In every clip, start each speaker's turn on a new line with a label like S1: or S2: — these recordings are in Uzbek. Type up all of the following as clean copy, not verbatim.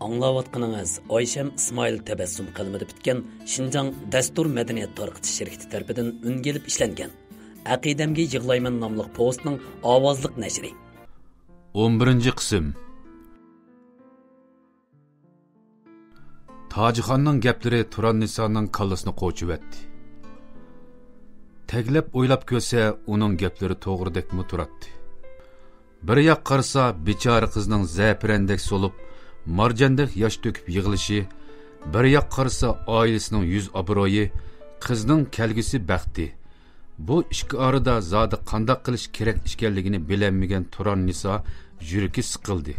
S1: Аңлаватқаныңыз Ayşem İsmail təbəssüm qılımıda bitken Şinjan Dastur Мәдәният Tarqıtış şirketi tərəfindən üngelip işlənген. Aqidamga yig'layman nomli postning ovozliq nashri.
S2: 11 qism. Tajixonning gaplari Turan Nisoning kallasini qo'chivatdi. Teglab o'ylab ko'rsa, uning gaplari to'g'ridekmi turadi. Bir yoq qarasa, bechora qizning zaprandek solib, marjandek yosh to'kib yig'ilishi, bir yoq qarasa oilasining yuz obro'yi, qizning kelgusi baxti. Bu ikki orada zodi qandoq qilish kerak ekanligini bilmagan Turan Niso yuragi siqildi.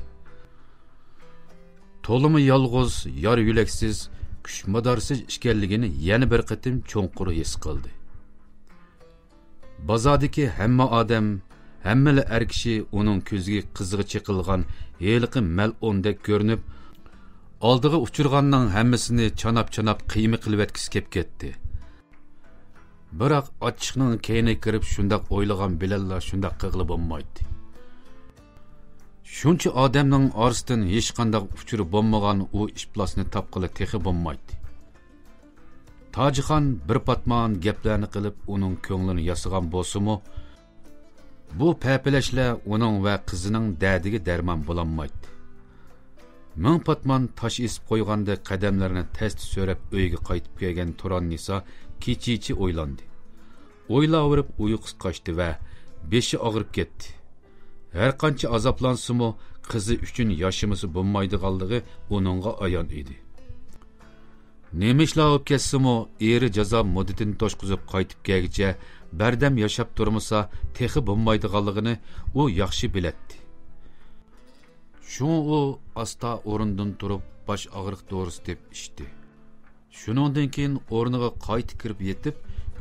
S2: To'limi yolg'iz, yor yulaksiz, kuch madorsiz ekanligini yana bir qatim cho'nqur his qildi. Bozordagi hamma odam, hammala er kishi uning ko'ziga qizig'i chiqilgan heliqi mal'ondek ko'rinib, oldiga uchirganning hammasini chanab-chanab qiymi qilib etkisi kelib ketdi. Biroq ochiqning keyni kirib shundoq o'ylagan bilanlar shundoq qig'ilib bo'lmaydi. Shuncha odamning orasidan hech qanday uchuri bo'lmagan u ishplasni topqili texi bo'lmaydi. Tajixon bir patman gaplarni qilib uning ko'nglini yasigan bo'lsa-mu, bu papilashlar uning va qizining dardiga darmon bo'lolmaydi. Ming patman tosh esib qo'yganda qadamlarini test so'rab uyga qaytib kelgan Turan Niso kechichi o'ylandi. O'ylaverib uyqusi qochdi va beshi og'rib ketdi. Har qancha azoblansa-mu, qizi uchun yoshimisi bo'lmaydiganligi uningga ayon edi. Nemishlar olib ketsa-mu, eri jazo muddatini to'shqizib qaytib kelguncha bardam yashab turmasa, texi bo'lmaydiganligini u yaxshi biladi. Shu u asta o'rindan turib bosh og'riq dorisi deb ichdi. Shuningdan keyin o'rniga qaytib kirib yetib,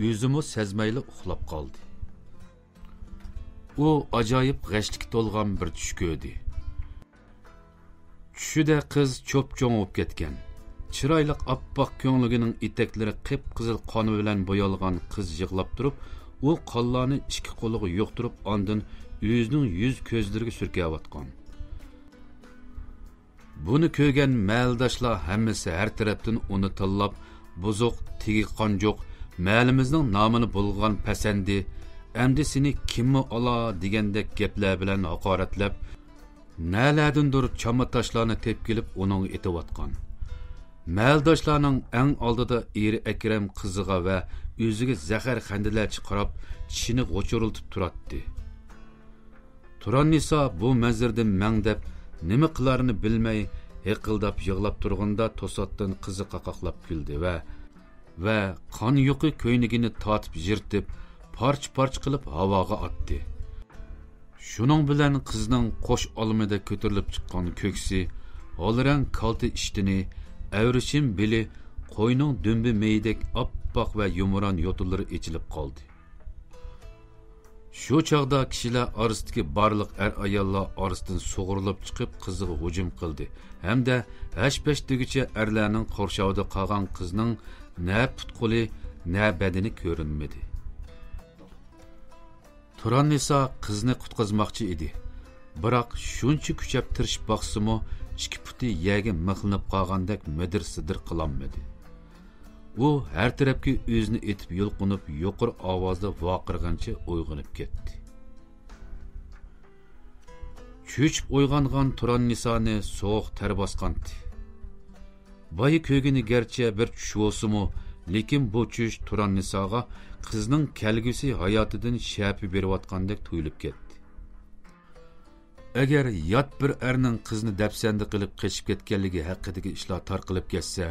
S2: o'zimi sezmayli uxlab qoldi. U ajoyib g'ashlikka to'lgan bir tush ko'rdi. Tushida qiz cho'p-cho'ng bo'lib ketgan. Chiroyli oppoq ko'ngligining etaklari qip-qizil qoni bilan bo'yalgan qiz yig'lab turib, u qonlarni ikki qo'liga yo'qtirib, ondan o'zining yuz ko'zlariga surkayotgan. Buni ko'rgan mahaldoshlar hammasi har tarafdan uni tanlab, buzuq, tegi qonjoq, mahallimizning nomini bo'lgan pasandi, endi seni kimmi ola degandek gaplar bilan haqoratlab, naladindir chama toshlarni tepkilib uning etayotgan. Mahaldoshlarning eng oldida eri Akram qiziga va o'ziga zahar xandilarcha qarab, tishini g'o'chiriltib turadi. Turan Niso bu manzardan mangdab nima qilarini bilmay, hiqildab yig'lab turganda to'satdan qizi qaqoqlab kuldi va qon yo'qi ko'ynigini tortib yirtib, parch-parch qilib havoga otdi. Shuning bilan qizning qo'sh olmida ko'tarilib chiqqan ko'ksi, olrang kalti ishtini, avrishim bili, qo'yning dumbi meydek oppoq va yumron yo'tillari ichilib qoldi. Shu chog'da kishilar orasidagi barliq ayollar orasidan sug'urilib chiqib qiziga hujum qildi. Hamda hash-pash degicha erlarning qo'rshovida qolgan qizning na put-qo'li, na badani ko'rinmadi. Turan Niso qizni qutqazmoqchi edi. Biroq shuncha kuchab tirishib baqsa-mu, ikki puti yerga mixlinib qolgandek midir-sidir qilolmadi. U har tarafga o'zini etib yulqinib, yuqori ovozda voqirgancha uyg'onib ketdi. Cho'chib uyg'ongan Turan Nisoni sovuq ter bosqandi. Boyi ko'gini garchi bir tush bo'lsa-mu, lekin bu tush Turan Nisoga qizning kelgusi hayotidan shapi berayotgandek tuyulib ketdi. Agar yot bir erning qizni dafsanda qilib qochib ketganligi haqidagi ishlar tarqalib ketsa,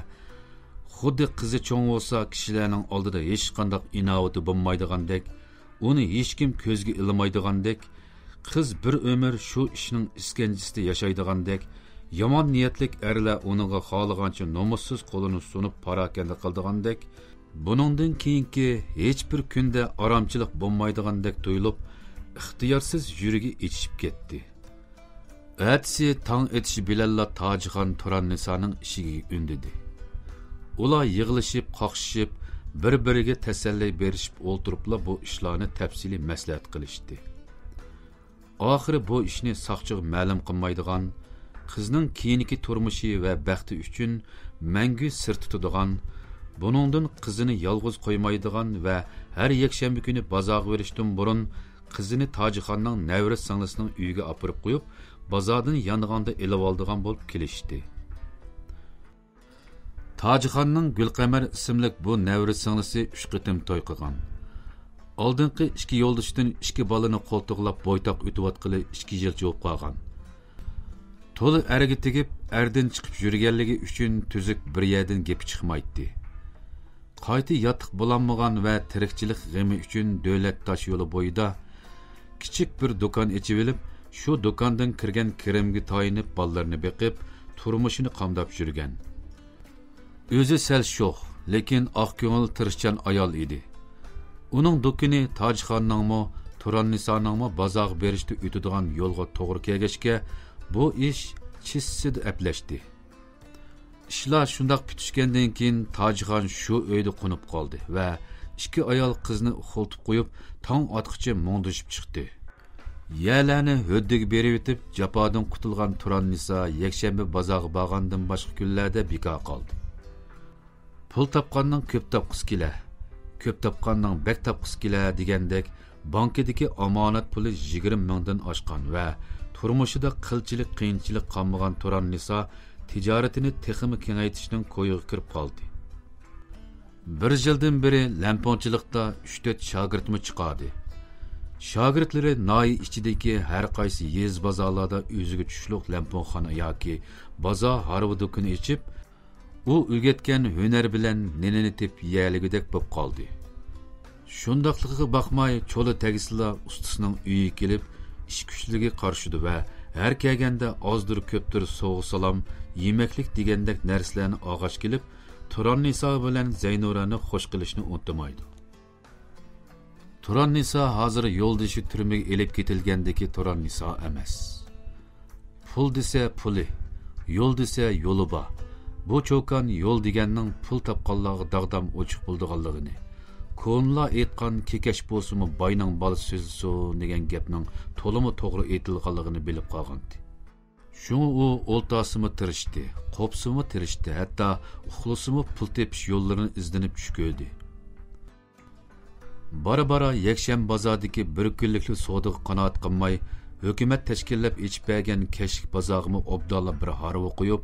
S2: xuddi qizi cho'ng bo'lsa, kishilarning oldida hech qanday inovati bo'lmaydigandek, uni hech kim ko'zga ilmaydigandek, qiz bir umr shu ishning iskanjisida yashaydigandek, yomon niyatlik erlar uningga xohlagancha nomussiz qo'lini sunib parakanda qildigandek, buningdan keyingi hech bir kunda oromchilik bo'lmaydigandek tuyulib, ixtiyorsiz yuragi ichib ketdi. Atsi tong etishi bilanla Tajixon Turan Nisoning ishiga undidi. Ular yig'ilishib, qoqishib, bir-biriga tasalli berishib o'ltiribla bu ishlarni tafsili maslahat qilishdi. Oxiri bu ishni soqchiga ma'lum qilmaydigan, qizning keyingi turmushi va baxti uchun mangu sir tutadigan, buningdan qizini yolg'iz qo'ymaydigan va har yakshanba kuni bozorga berishdan burun qizini Tojixonning navrat singlisining uyiga olib qo'yib, bozordan yong'anda elib oldigan bo'lib kelishdi. Tojixonning Gulqamar ismli bu navrat singlisi 3 qitim to'y qilgan. Oldingi 2 yo'ldoshidan 2 balani qo'ltiqlab bo'ytoq o'tiyotqili 2 yil jo'q qolgan. To'li erga tegib, erdan chiqib yurganligi uchun tuzuk bir yerdan gap chiqmaydi. Qayta yotiq bo'lanmagan va tirikchilik g'imi uchun davlat tosh yo'li bo'yida kichik bir do'kon ochib olib, shu do'kondan kirgan kirimga tayinib bolalarni beqib, turmushini qamdab yurgan. O'zi sal sho'x, lekin oq ko'ngil tirishchan ayol edi. Uning do'koni Tojixonningmi, Turannizoningmi bozorga berishda o'tadigan yo'lga to'g'ri kelgachga, bu ish chissida aplashdi. Ishlar shundoq bitishgandan keyin Tojixon shu uyda qo'nib qoldi va 2 ayol qizni uxultib qo'yib, tong otqicha mo'ndishib chiqdi. Yalarni huddiga berib o'tib, jafodan qutulgan Turannisa yakshanba bozorga borgandan boshqa kunlarda bekor qoldi. Pul topganning ko'p topqisi kelar, ko'p topganning bek topqisi kelar degandek, bankadagi omonat puli 20 mingdan oshgan va turmushida qilchilik, qiyinchilik qolmagan Turannisa tijoratini texmi kengaytirishning ko'yiga kirib qoldi. Bir yildan beri lamponchilikda 3-4 shogirdmi chiqadi. Shogirdlari noy ichidagi har qaysi yez bozorlarda o'ziga tushliq lamponxona yoki bozor harbi do'kon ochib, u o'rgatgan hunar bilan nenini tep yeyaligidek bo'lib qoldi. Shundaqligiga baxmay, cho'li tagislar ustasining uyiga kelib, ish kuchligi qarshidi va har kelganda ozdir ko'pdir so'g'u salom, yemeklik degandek narsalarni og'ash kelib, Turannisa bilan Zaynurani xush qilishni unutmaydi. Turannisa hozir yo'ldoshi turmaga elib ketilgandagi Turannisa emas. Pul desa puli, yo'l desa yo'li bor. Bu cho'kan yo'l deganning pul topqanlarga dag'dam ochiq bo'ldiganligini, ko'nlar aytgan kekash bo'lsimi boyning bola so'zi degan gapning to'limi to'g'ri aytilganligini bilib qolgandi. Shuni u o'ltasimi tirishdi, qo'psimi tirishdi, hatto uxlusimi pul tepish yo'llarini izlanib tushgödi. Bara-bara yakshan bozordagi bir kunlikli savdoga qanoat qilmay, hukumat tashkillab ichib bergan kashlik bozorimi obdalla bir harva qo'yib,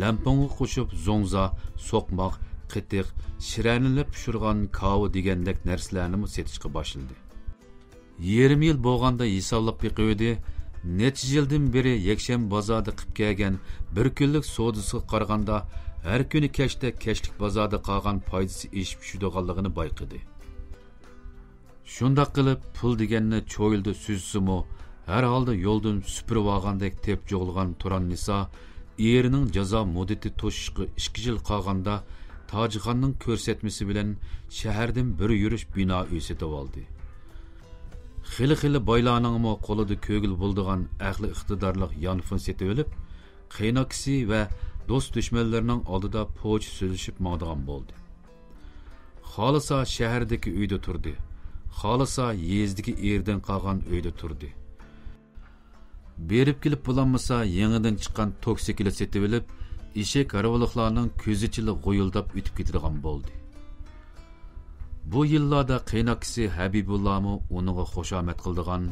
S2: lamponga qo'shib zo'ngza, so'qmoq, qitiq, shiranilib pishirgan kava degandek narsalarni setishga boshladi. 20 yil bo'lganda hisoblab beqiydi, necha yildan beri yakshan bozorda qilib kelgan bir kunlik savdosiga qaraganda har kuni kashda kashlik bozorda qolgan foydasi eshib tushadiganligini bayqadi. Shundoq qilib pul deganni cho'yildi süzsimi, har holda yo'ldan supirib olgandek tep jo'g'ilgan Turannisa erining jazo muddati to'shishga 2 yil qolganda Tojixonning ko'rsatmasi bilan shahardan bir yurish bino uy setib oldi. Xili boylarningmi qo'lida ko'gil bo'ldigan aqli iqtidorliq yonfon setib olib, qiynokisi va do'st dushmanlarining oldida po'ch so'zishib maqdigan bo'ldi. Xolisa shahardagi uyda turdi. Xolisa yezdagi erdan qolgan uyda turdi. Berib kelib bulanmasa, yangidan chiqqan toksikili setib olib, eshak harvaliqlarning ko'zichili g'o'yildab o'tib ketadigan bo'ldi. Bu yillarda qiynokisi Habibullahmi uningga xushomat qildigan,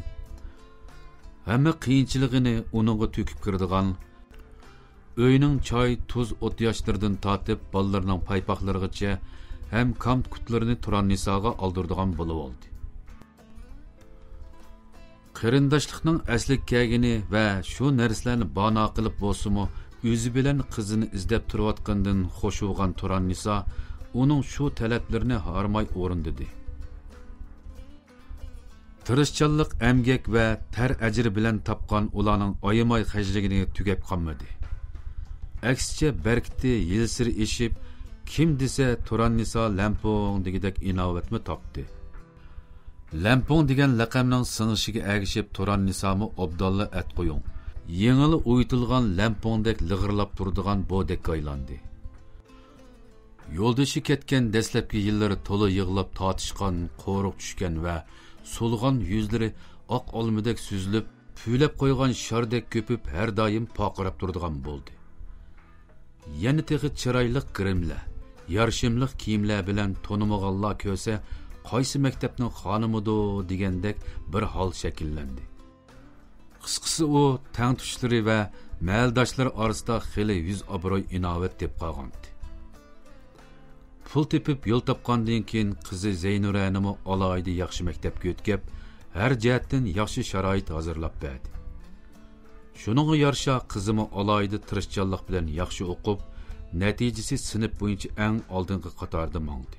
S2: hamma qiyinchiligini uningga to'kib kirdigan, uyning choy, tuz, o't yoshlardan tortib bolalarning paypoqlarigacha ham kamt kutlarini Turannisoga oldirdigan bo'lib oldi. Qarindoshlikning asli kelgini va shu narsalarni bano qilib bo'lsa-mu, o'zi bilan qizini izlab turayotgandan xo'shuvgan Turannisa uning shu talablarini harmay o'rindadi. Tirishchanlik, emgak va tar ajri bilan topgan ularning oyimay xajligini tugab qolmadi. Aksicha barkiti yilsiri eshib, kim desa Turannisa Lampong degidek inovatni topdi. Lampong degan laqamning sing'ishiga ergishib Turannisami obdalla at qo'ying. Yengili o'yitilgan lampongdek lig'irlab turadigan bodek aylandi. Yo'ldoshi ketgan dastlabki yillari to'la yig'lab tortishgan, qo'riq tushgan va so'lg'an yuzlari oq olmadek süzülüp, püylep qo'ygan shardek ko'pib har doim poqirab turadigan bo'ldi. Yana tehi chiroyli grimlar, yarshimliq kiyimlar bilan to'nimag'anlar ko'rsa, qaysi maktabning xonimido degandek bir hol shakllandi. Qisqasi u tang tushlari va mahaldoshlar orasida xili yuz obro'y inovat deb qolgandi. Pul tepib yo'l topgandan keyin qizi Zeynuranimi alayda yaxshi maktabga o'tkab, har jihatdan yaxshi sharoit hozirlab berdi. Shuningga yarasha qizimi alayda tirishchanlik bilan yaxshi o'qib, natijasi sinf bo'yicha eng oldingi qatorda mangdi.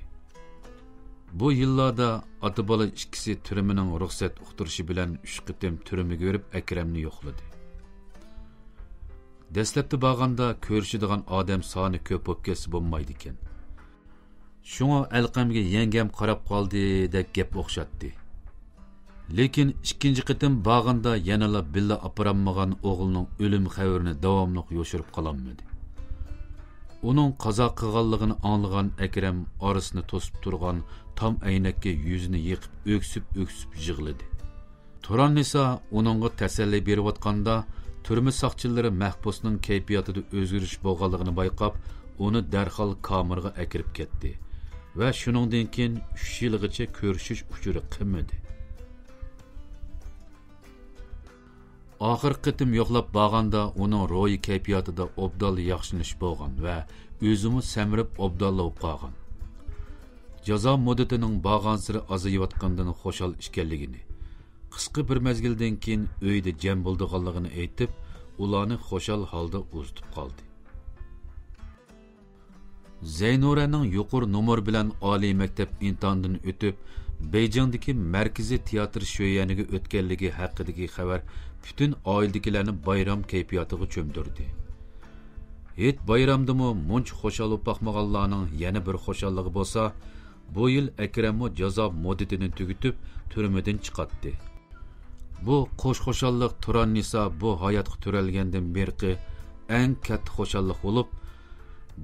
S2: Bu yillarda ota-bola ikkisi turimining ruxsat uqtirishi bilan 3 qitim turimni ko'rib Akramni yo'qladi. Dastlabda borganda ko'rishadigan odam soni ko'p bo'lib kelsa bo'lmaydi ekan. Shunga alqamga yengam qarab qoldi deb gap o'xshatdi. Lekin ikkinchi qitim borganda yanala billa aparanmagan o'g'lining o'lim xabarini davomli yo'shirib qololmadi. Uning qazo qilganligini anglagan Akram orasini to'sib turgan tam aynakka yuzini yiqib o'ksib yig'ladi. Turan Nisa uningga tasalli berayotganda turma soqchilari mahbusning kayfiyatida o'zgarish bo'lganligini bayqab, uni darhol kameraga akirib ketdi va shuningdan keyin 3 yilgacha ko'rishish uchuri qilmadi. Oxir qitim yo'qlab borganda uning ro'yi kayfiyatida obdal yaxshilanish bo'lgan va o'zimi samirib obdallab qolgan. Jazo muddatining borgansiri azayotgandan xo'shal ekanligini, qisqa bir mezgildan keyin uyda jam bo'lganligini aytib, ularni xo'shal holda uzitib qoldi. Zeynuraning yuqori nomer bilan oliy maktab imtihonidan o'tib, Beijingdagi markaziy teatr sho'yaniga o'tganligi haqidagi xabar bütün oiladagilarni bayram kayfiyatiga cho'mdirdi. Hech bayramdimi munch xo'shal o'paqmaganlarning yana bir xo'shalligi bo'lsa, bu yil Akrammo jazo muddatini tugitib, turmadan chiqatdi. Bu xo'shallik Turan Nisa bu hayotga turalgandan beri eng katta xo'shallik bo'lib,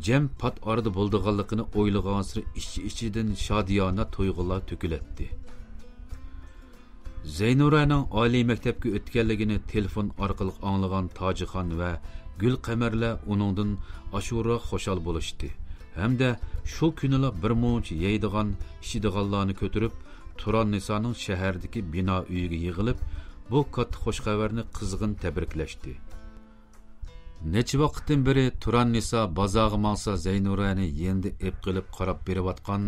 S2: jam pat orada bo'ldiganligini o'ylagan-siri ichi-ichidan shodiyona to'yg'ular to'kilatdi. Zeynuraning oliy maktabga o'tganligini telefon orqali anglagan Tojixon va Gul Qamarlar uningdan ashura xo'shal bo'lishdi. Hamda shu kunlar bir munch yeydigan, ichadiganlarni ko'tarib, Turan Nisoning shahardagi bino uyiga yig'ilib, bu katta xush xabarni qizg'in tabriklashdi. Necha vaqtdan beri Turan Nisa bozorga mangsa Zeynurani endi ep qilib qarab berayotgan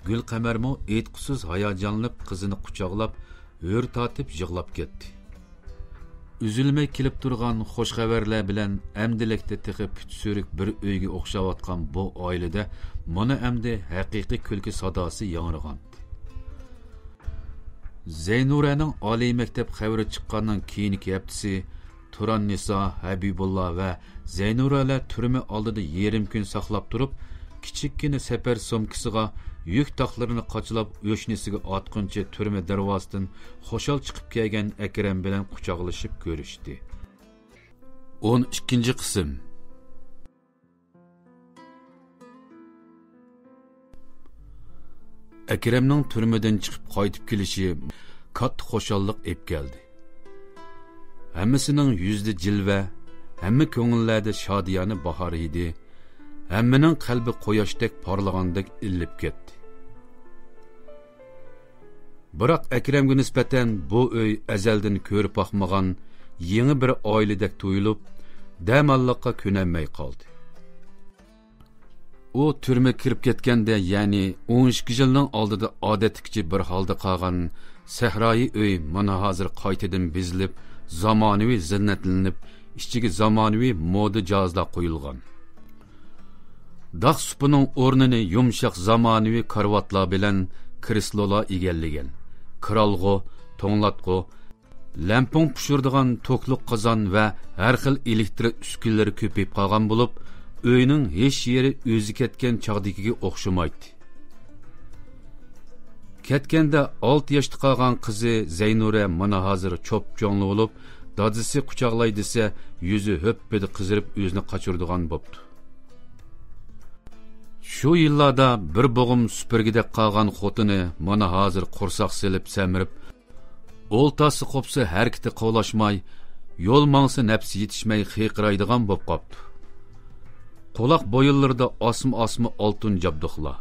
S2: Gul Qamarmo aytqusiz hayajonlanib qizini quchoqlab, o'r tatib yig'lab ketdi. Üzülmey kelib turgan xo'sh xabarlar bilan amdilikda teqib pütsürük bir uyga o'xshayotgan bu oilada mana amdi haqiqiy kulki sadosi yangrag'an. Zeynuraning oliy maktab xabari chiqqandan keyingi haftasi Turan Nisa, Habibullah va Zeynuralar turma oldida yarim kun saqlab turib, kichikkina safar somkisiga yük taqlarini qochilab o'shnisiga otquncha turma darvozasidan xo'shal chiqib kelgan Akram bilan quchoqlashib ko'rishdi. 12-qism. Akramning turmadan chiqib qaytib kelishi katta xo'shallik ep keldi. Hammasining yuzida jilva, hamma ko'ngillarda shodiyona bahor edi. Hammaning qalbi quyoshdak parlagandek illib ketdi. Biroq Akramga nisbatan bu uy azaldan ko'rib boqmagan yangi bir oiladek tuyulib, damalliqqa ko'namay qoldi. U turma kirib ketganda, ya'ni 12 yilning oldida odatdagi bir holda qolgan sahroyi uy mana hozir qaytadan bezilib, zamonaviy zinnatlanib, ichiga zamonaviy moda jihozlar qo'yilgan. Dağ supuning o'rnini yumshoq zamonaviy karvatlar bilan kreslolar egallagan. Kralg'u, to'nglatg'u, lampon pishiradigan to'qliq qozon va har xil elektr uskunalari ko'payib qolgan bo'lib, uyning hech yeri o'zi ketgan chog'dagiga o'xshamaydi. Ketganda 6 yoshda qolgan qizi Zeynura mana hozir cho'p-cho'ngli bo'lib, dadisi quchoqlay desa, yuzi höppidi qizirib o'zini qochiradigan bo'pti. Şu yillarda bir bo'g'im supurgidek qolgan xotini mana hozir qursoq silib samirib, Oltası qopsa harakati qolashmay, yo'l mangsa nafsi yetishmay xiqiraydigan bo'p qopdi. Quloq bo'yinlarida osma oltin jabduqlar,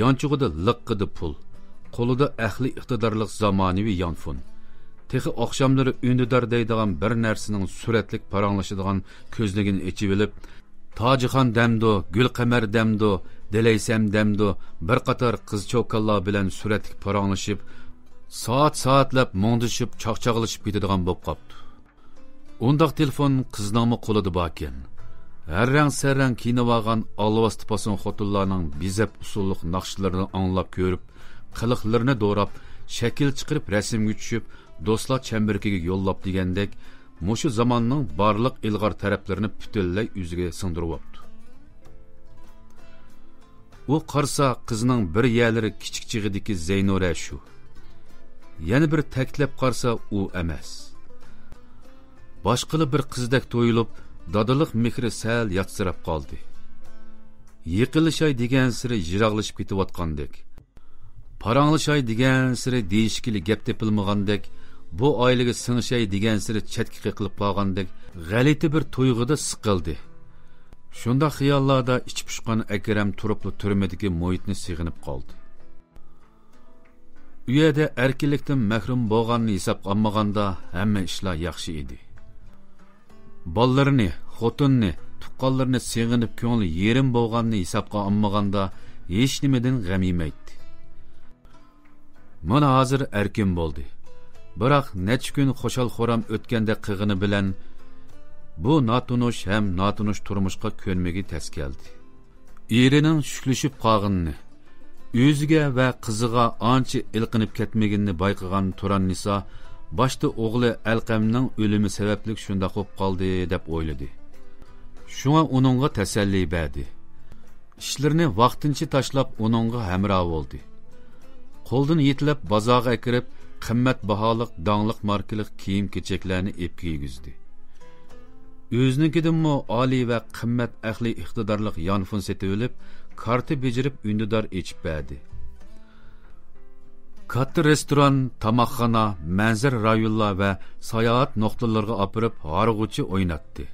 S2: yonchug'ida liqqida pul, qo'lida ahli iqtidorlik zamonaviy yonfun. Texi oqshomlari undidor deydigan bir narsaning suratlik paranglashadigan ko'zligini echib olib, Tojixon damdo, Gulqamar damdo, Delaysam damdo bir qator qiz cho'kallar bilan suratlik paranglashib, soatlab mungdishib, chaqchaqlashib ketadigan bo'lib qopti. Undaq telefon qizningmi qo'lida bor ekan. Sarrang kiyinib olgan olvasti pason xotinlarning bizab usulliq naqshlarini anglab ko'rib, qiliqlarini do'rab, shakil chiqarib rasmga tushib, do'stlar chambarkiga yo'llab degandek, mushu zamonning barliq ilg'or taraflarini butunlay o'ziga singdiribdi. U qarsa qizning bir yerlari kichikchig'idagi Zaynora shu. Yana bir taklab qarsa u emas. Boshqalar bir qizdek to'yilib, dadiliq mehri sal yatsirab qoldi. Yiqilishay degan siri yiroqlashib ketayotgandek, paranglishay degan siri deyishkili gap tepilmagandek, bu oilaga sing'ishay degan siri chetga qiqilib qolgandek, g'alati bir to'yg'ida siqildi. Shunda xiyollarda ichib pushgan Akram turibli turmadagi muhitni sig'inib qoldi. U yerda erkinlikdan mahrum bo'lganini hisob qilmaganda hamma ishlar yaxshi edi. Ballarini, xotinni, tuqqanlarini sig'inib ko'ngli yerim bo'lganini hisobga olmaganda hech nimadan g'am yemaydi. Mana hozir erkin bo'ldi. Biroq necha kun xo'shal-xo'ram o'tganda qig'ini bilan bu notunush ham notunush turmushga ko'nmagi tas keldi. Erining shuklashib qolganini, o'ziga va qiziga ancha ilqinib ketmaganini bayqagan Turan Nisa boshda o'g'li Alqamning o'limi sababli shunda qo'p qoldi deb o'yladi. Shunga uningga tasalli berdi. Ishlarni vaqtincha tashlab uningga hamroh bo'ldi. Qo'ldan yetlab bozorga kirib, qimmat baholiq, dongliq markalik kiyim-kechaklarni ep kiygizdi. O'zinikidanmi oliy va qimmat ahli iqtidorlik yonfun setib olib, karta bejirib undidor echib berdi. Katta restoran, tamoqxona, manzar rayonlar va sayohat nuqtalariga opirib harg'uchi o'ynatdi.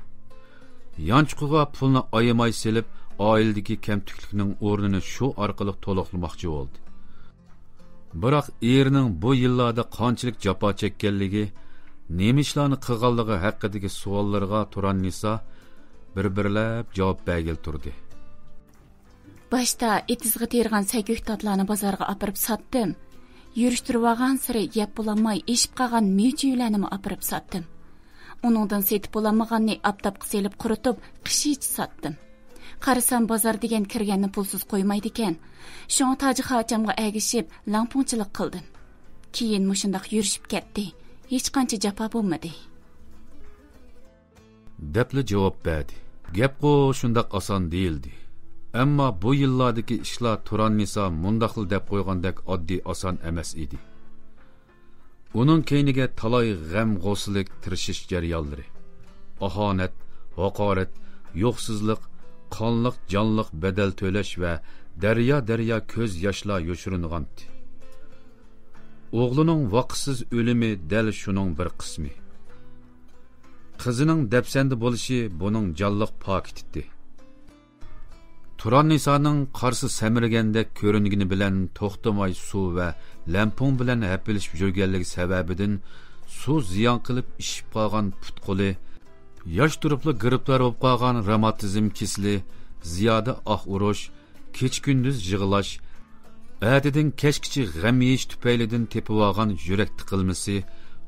S2: Yanchqiga pulni ayamay selib, oiladagi kamtuklikning o'rnini shu orqali to'liqlamoqchi bo'ldi. Biroq erining bu yillarda qanchalik jafo chekkanligi, nima ishlarni qilganligi haqidagi savollarga Turan Nisa bir-birlab javob bergil turdi.
S3: Başta etizg'i tergan sakyuhtotlarni bozorga opirib sotdim. Yurishtirib olgan siri yeb bo'lanmay eshib qolgan mevjiylarni opirib sotdim. Uningdan setib bo'lanmaganni aptapqa selib quritib, qishich sotdim. Qarasam bozor degan kirganni pulsiz qo'ymaydi ekan. Shunga toji xochamga agishib, lampunchilik qildim. Keyin mushundaq yurishib ketdi. Hech qancha jafo bo'lmadi.
S2: Depli javob berdi. Gap shundaq oson değildi. Ammo bu yillardagi ishlar Turan Nisa mundaqil deb qo'ygandek oddiy oson emas edi. Uning keyniga talay g'am g'oslik tirishish jarayonlari, ahonat, haqorat, yo'qsizlik, qonliq, jonliq bedel to'lash va daryo ko'z yoshlar yo'shiringandi. O'g'lining vaqtsiz o'limi dal shuning bir qismi. Qizining dapsandi bo'lishi buning jonliq paketidi. Turan Nisaning qarsi samirgandek ko'ringani bilan to'xtamay suv va lampon bilan hapilishib yurganligi sababidan suv ziyon qilib ishib qolgan putquli, yosh turibli giribdor bo'lib qolgan revmatizm kesili, ziyoda urush, kech-kunduz yig'lash, Әдеден кешкічі ғәм еш түпәйліден тепіп алған жүрек тықылмысы,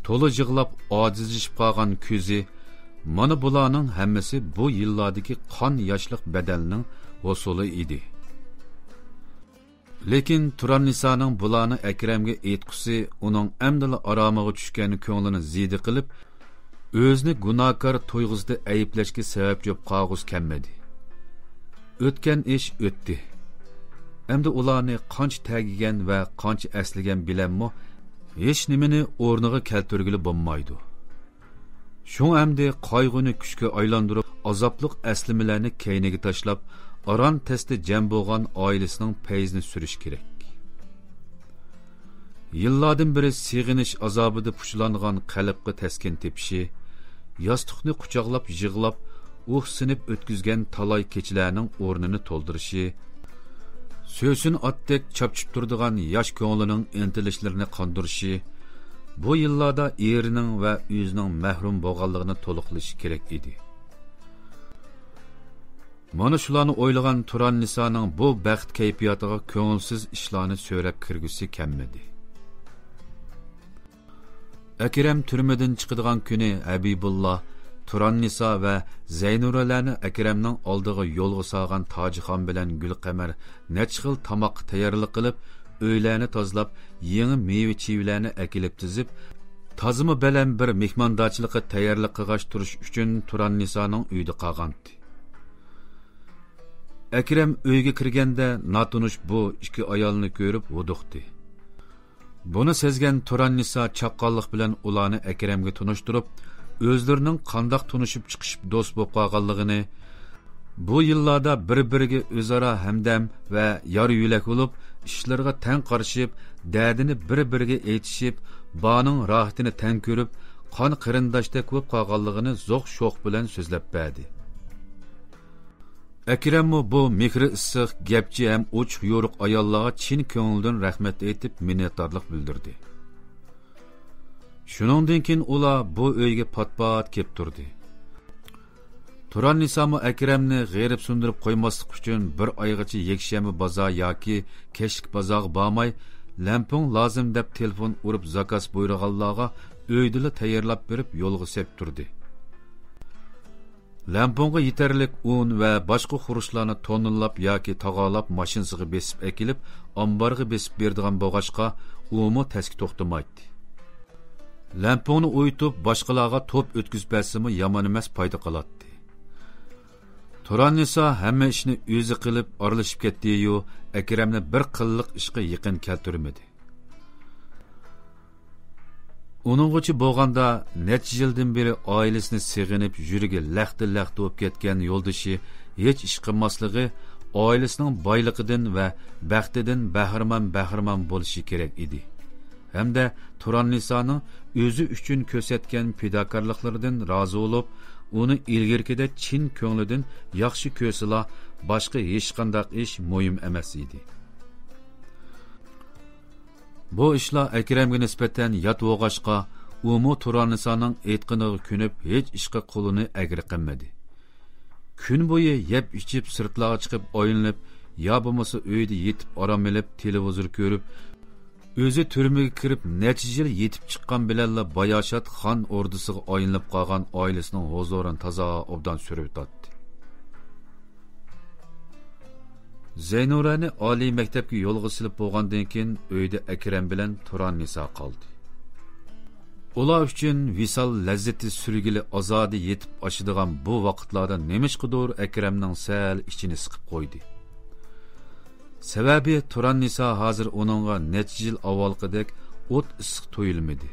S2: толы жығылап адызышып қалған көзі, маны бұланың әммесі bu yıllardaki qan yaşlıq bedelinin osulu idi. Lekin Turan Nisa'nın bulanı Ekrem'ge etkusi onun emdili aramığı düşkeni köңlini zidi qilib, özünü günahkar toyg'uzda ayıpleşki sebep job qağuz kemmedi. Ötken iş ötdi. Endi ularni qancha tagigan va qancha asligan bilanmi, hech nimani o'rniga keltirgili bo'lmaydi. Shu endi qayg'uni kuchga aylantirib, azobliq aslimalarni keyniga tashlab, aran testi jam bo'lgan oilasining payzini surish kerak. Yıllardan beri sığınış azabıda puçlanğan qalbga təskin tepişi, yastıqni quchoqlab yig'lab, sinib o'tkizgan talay kechilarning o'rnini to'ldirishi, so'sin otdek chapchib turadigan yosh ko'nglining intilishlarini qondirishi, bu yillarda erining va o'zining mahrum bo'lganligini to'liqlashi kerak edi. Mana shularni o'ylagan Turan Nisoning bu baxt kayfiyatiga ko'ngilsiz ishlarni so'rab kirgusi kelmadi. Akram turmadan chiqadigan kuni Habibullah, Turan Niso va Zaynuralarni Akramning oldiga yo'lga solgan Tojixon bilan Gulqamar necha xil tomoq tayyorlik qilib, uylarni tozalab, yangi meva-chevalarni akilib tizib, tozimi bilan bir mehmondochilikqa tayyorlik qilg'ash turish uchun Turan Nisoning uyida qolgandi. Akram uyga kirganda natunish bu ikki ayolni ko'rib vuduqdi. Buni sezgan Turan Niso chaqqonlik bilan ularni Akramga tunishtirib, o'zlarining qandoq tunishib chiqishib do'st bo'lib qolganligini, bu yillarda bir-biriga o'zaro hamdam va yor yo'lak bo'lib, ishlarga tang qarashib, dardini bir-biriga aytishib, boning rohatini tang ko'rib, qon qarindoshdek bo'lib qolganligini zo'q-sho'q bilan so'zlab berdi. Akram bu mehri issiq, gapchi ham ochiq yo'riq ayollarga chin ko'ngildan rahmat aytib, minnatdorlik bildirdi. Shuningdan keyin ular bu uyga pat-pat kelib turdi. Turan Niso Akramni g'erib sundirib qo'ymaslik uchun bir oygacha yakshanba bozor yoki kechki bozorga bormay, lampong lozim deb telefon urib zakaz buyurganlarga uydila tayyorlab berib yo'lga sep turdi. Lamponga yetarlik un va boshqa xurushlarni tonillab yoki tog'olab mashinasiga besib ekilib, omborga besib berdigan bo'g'ashqa umu taski to'xtamaydi. Lampongni o'yitib, boshqalarga to'p o'tkazib bersimi yomon emas, foyda qiladi. Turan Niso hamma ishni o'zi qilib aralashib ketdi-yu, Akramni bir qilliq ishga yaqin keltirmadi. Uninggacha bo'lganda necha yildan beri oilasini sig'inib, yurigi laxti-laxti bo'lib ketgan yo'ldoshi hech ish qilmasligi oilasining boyligidan va baxtidan bahramon bo'lishi kerak edi. Hamda Turan Nisoning o'zi uchun ko'rsatgan fidokorliklaridan rozi bo'lib, uni ilgirkida chin ko'nglidan yaxshi ko'rsala, boshqa hech qanday ish muhim emas edi. Bu ishlar Akramga nisbatan yot o'g'ashqa, umu Turan Nisoning aytqiniga ko'nib, hech ishga qo'lini agri qilmadi. Kun bo'yi yeb ichib sirtlarga chiqib o'yinlab, yo bo'lmasa uyda yetib orom olib, televizor ko'rib, o'zi turmaga kirib necha yil yetib chiqqan bilanla Bayoshat xon ordisiga o'yinlab qolgan oilasining huzurini toza obdan surib o'tdi. Zaynurani oliy maktabga yo'lga silib bo'lgandan keyin uyda Akram bilan Turan Niso qoldi. Ular uchun visal lazzati surgili azodi yetib oshadigan bu vaqtlarda nemishqidir Akramning sal ichini siqib qo'ydi. Sababi Turan Niso hozir uningga necha yil avvalgidek o't issiq to'yilmadi.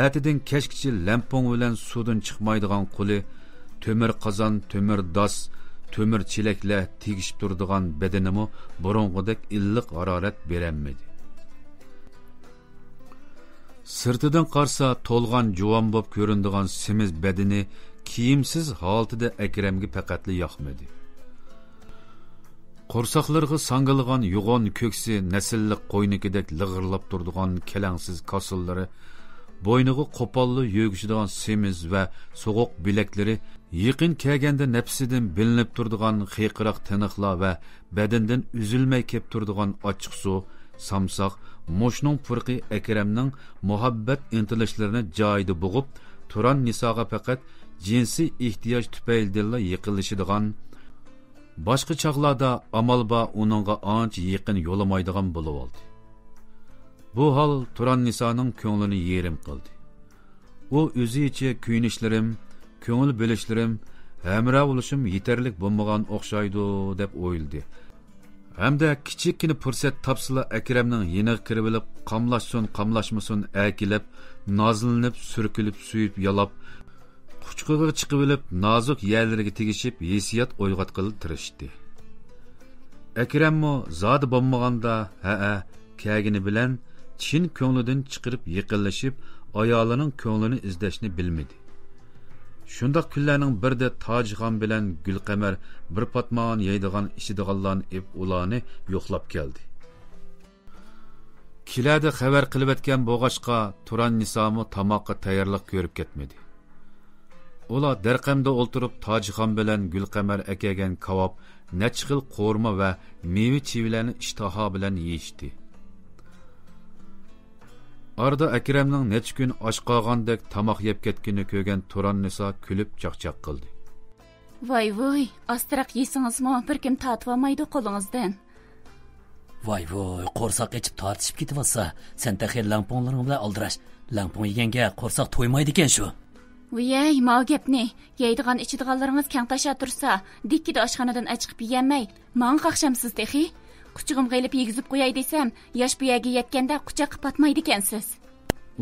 S2: Ertadan kechgacha lampong bilan suvdan chiqmaydigan quli, to'mir qozon, to'mir dos, to'mir chelaklar tegishib turadigan badanimi burung'idek illiq harorat berolmadi. Sirtidan qarsa to'lgan juvon bo'lib ko'rinadigan semiz badani kiyimsiz holatida Akramga faqatli yoqmadi. Qo'rsaqlarga sangilgan yo'g'on ko'ksi nasillik qo'ynikidek lig'irlab turadigan kelangsiz kosillari, bo'yniga qo'polli yo'g'ishadigan semiz va so'g'uq bilaklari, yaqin kelganda nafsidan bilinib turadigan xiqiroq tiniqlar va badandan uzilmay kelib turadigan ochiq suv, samsoq, moshning furqi Akramning muhabbat intilishlarini joyida bo'g'ib, Turan Nisoga faqat jinsiy ehtiyoj tufayli yiqilishadigan, boshqa chaqlarda amalba uningga ancha yaqin yo'lamaydigan bo'lib oldi. Bu hol Turan Nisoning ko'nglini yerim qildi. U o'zicha kuyunishlarim, ko'ngil bo'lishlarim, hamroh bo'lishim yetarlik bo'lmagan o'xshaydi deb o'yladi. Hamda kichikkina fursat topsila Akramning yeniga kirib olib, qamlashmasin akilib, nozlanib, surkilib, suyib, yalab, quchqig'iga chiqib olib, nozik yerlariga tegishib, hissiyot uyg'otqilib tirishdi. Akrammo zodi bo'lmaganda, kelgini bilan chin ko'nglidan chiqirib yiqilishib ayolining ko'nglini izlashni bilmadi. Shundoq kunlarning birida Tojixon bilan Gulqamar bir patmon yeydigan ichadiganlarni ib ularni yo'qlab keldi. Kilada xabar qilib etgan bo'g'ashqa Turan Nisomi tamoqqa tayyorlik ko'rib ketmadi. Ular darqamda o'ltirib Tojixon bilan Gulqamar akagan kavob, nechxil qo'rma va meva chivilarni ishtaha bilan yeyishdi. Arda Akramning nech kun osh qolgandek tamoq yeb ketganini ko'rgan Turan Niso kulib chaqchaq qildi.
S3: Voy, ostiroq yeysingizmi, bir kim tatib olmaydi qo'lingizdan.
S1: Voy, qo'rsoq ichib tortishib ketyapsa, sen taxir lamponglaring bilan aldirash. Lampong yeganga qo'rsoq to'ymaydi ekan shu.
S3: Voy, mau gapni. Yeydigan ichadiganlaringiz kang tasha tursa, dikkida oshxonadan chiqib yemay, men qaqshamsiz texi. Quchug'imga ilib yegizib qo'yay desam, yosh bu yerga yetganda quchoq qilib patmaydi ekansiz.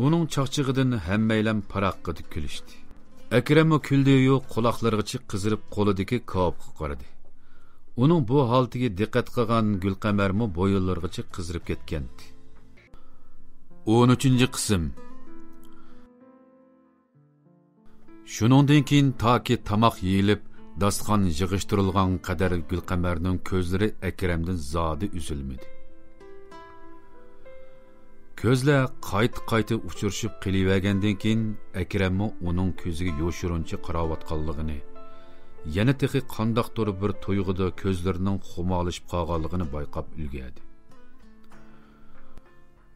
S2: Uning chaqchig'idan hammaylam paraqqa kulishdi. Akram kuldi-yu, quloqlarigacha qizirib qo'lidagi kobga qaradi. Uning bu holatiga diqqat qilgan Gulqamarmi bo'yinlarigacha qizirib ketgandi. 13-qism. Shuningdan keyin toki tamoq yeyilib, dasturxon yig'ishtirilgan qadar Gulqamarning ko'zlari Akramdan zodi uzilmadi. Ko'zlar qayta uchirishib qilivergandan keyin Akrammi uning ko'ziga yo'shiruncha qarayotganligini, yana texi qandoqdir bir to'yg'ida ko'zlarining xumalashib qolganligini bayqab ulgurdi.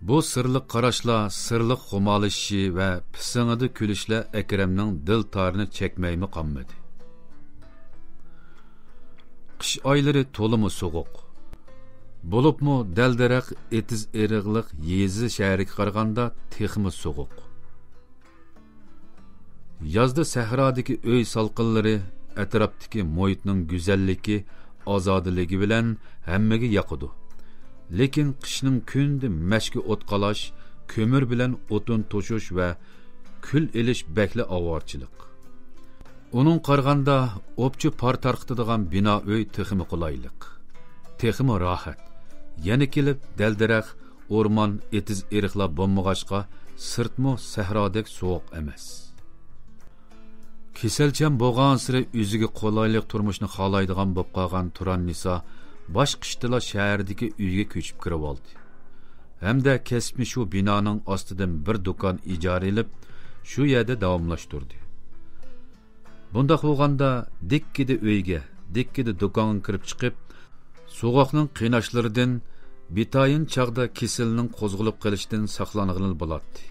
S2: Bu sirliq qarashlar, sirliq xumalishi va pisingida kulishlar Akramning dil tarini chekmaymi qolmadi. Qish oylari to'limi so'g'uq. Bo'libmi daldaraq etiz eriqliq yezi shahriga qaraganda texmi so'g'uq. Yozda sahrodagi uy salqinlari, atrofdagi muhitning go'zalligi, ozodligi bilan hammaga yoqadi. Lekin qishning kundi mashki o't qalash, ko'mir bilan o'tin to'shish va kul elish bakli avorchilik. Onun qaraganda o'pchi par tarqitadigan bino uy texmi qulaylik, texmi rohat. Yana kelib daldaraq o'rmon etiz eriqlar bo'lmag'achqa sirtmi sahrodek sovuq emas. Keselchan bo'lgan sira o'ziga qulaylik turmushni xohlaydigan bo'lib qolgan Turan Niso bosh qishtila shahardagi uyga ko'chib kirib oldi. Hamda kesmi shu binoning ostidan bir do'kon ijara olib, shu yerda davomlashtirdi. Bunda bo'lganda dikkida uyga, dikkida do'konga kirib chiqib, so'g'oqning qiynashlaridan bitayin chaqda kesilning qo'zg'ilib qolishdan saqlanig'ini bo'ladi.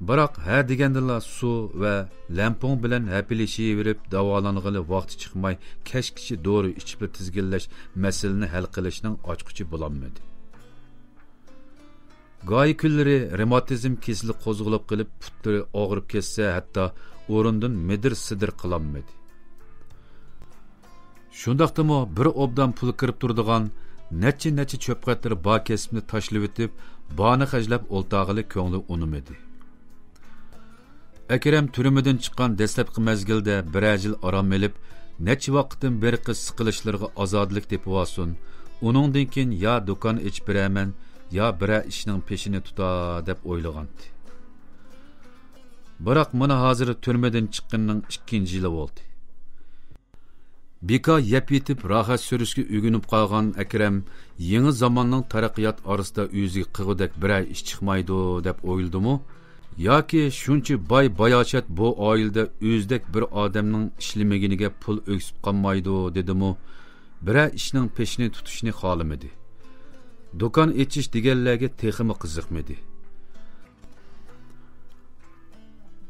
S2: Biroq ha degandilla suv va lampong bilan hapilashaverib davolanig'ili vaqti chiqmay kashkichi dori ichib tizginlash masalani hal qilishning ochqichi bo'lolmadi. Go'y kunlari revmatizm kesili qo'zg'ilib qilib putlari og'rib ketsa, hatto o'rindan midir-sidir qilolmadi. Shundaqdimi bir obdan pul kirib turadigan necha cho'pqatlar ba kesibni tashlab o'tib, bani xajlab o'ltog'ili ko'ngli unimadi. Akram turimidan chiqqan dastlabki mezgilda bir yil orom olib, necha vaqtdan beri qiz siqilishlarga ozodlik tepib olsin. Uningdan keyin yo do'kon ichib beraman, yo bir ishning peshini tuta deb o'ylagandi. Biroq mana hozir turmadan chiqqanning 2-yili bo'ldi. Beka yep yetib rohat surishga uyg'unib qolgan Akram yangi zamonning taraqqiyot orasida o'ziga qig'idek bir ish chiqmaydi deb o'yladimi? Yoki shuncha bayochat bu oilada o'zdek bir odamning ishlamaginiga pul o'ksib qolmaydi dedimi? Bir ishning peshini tutishni xohlamadi. Do'kon ichish deganlarga texmi qiziqmadi.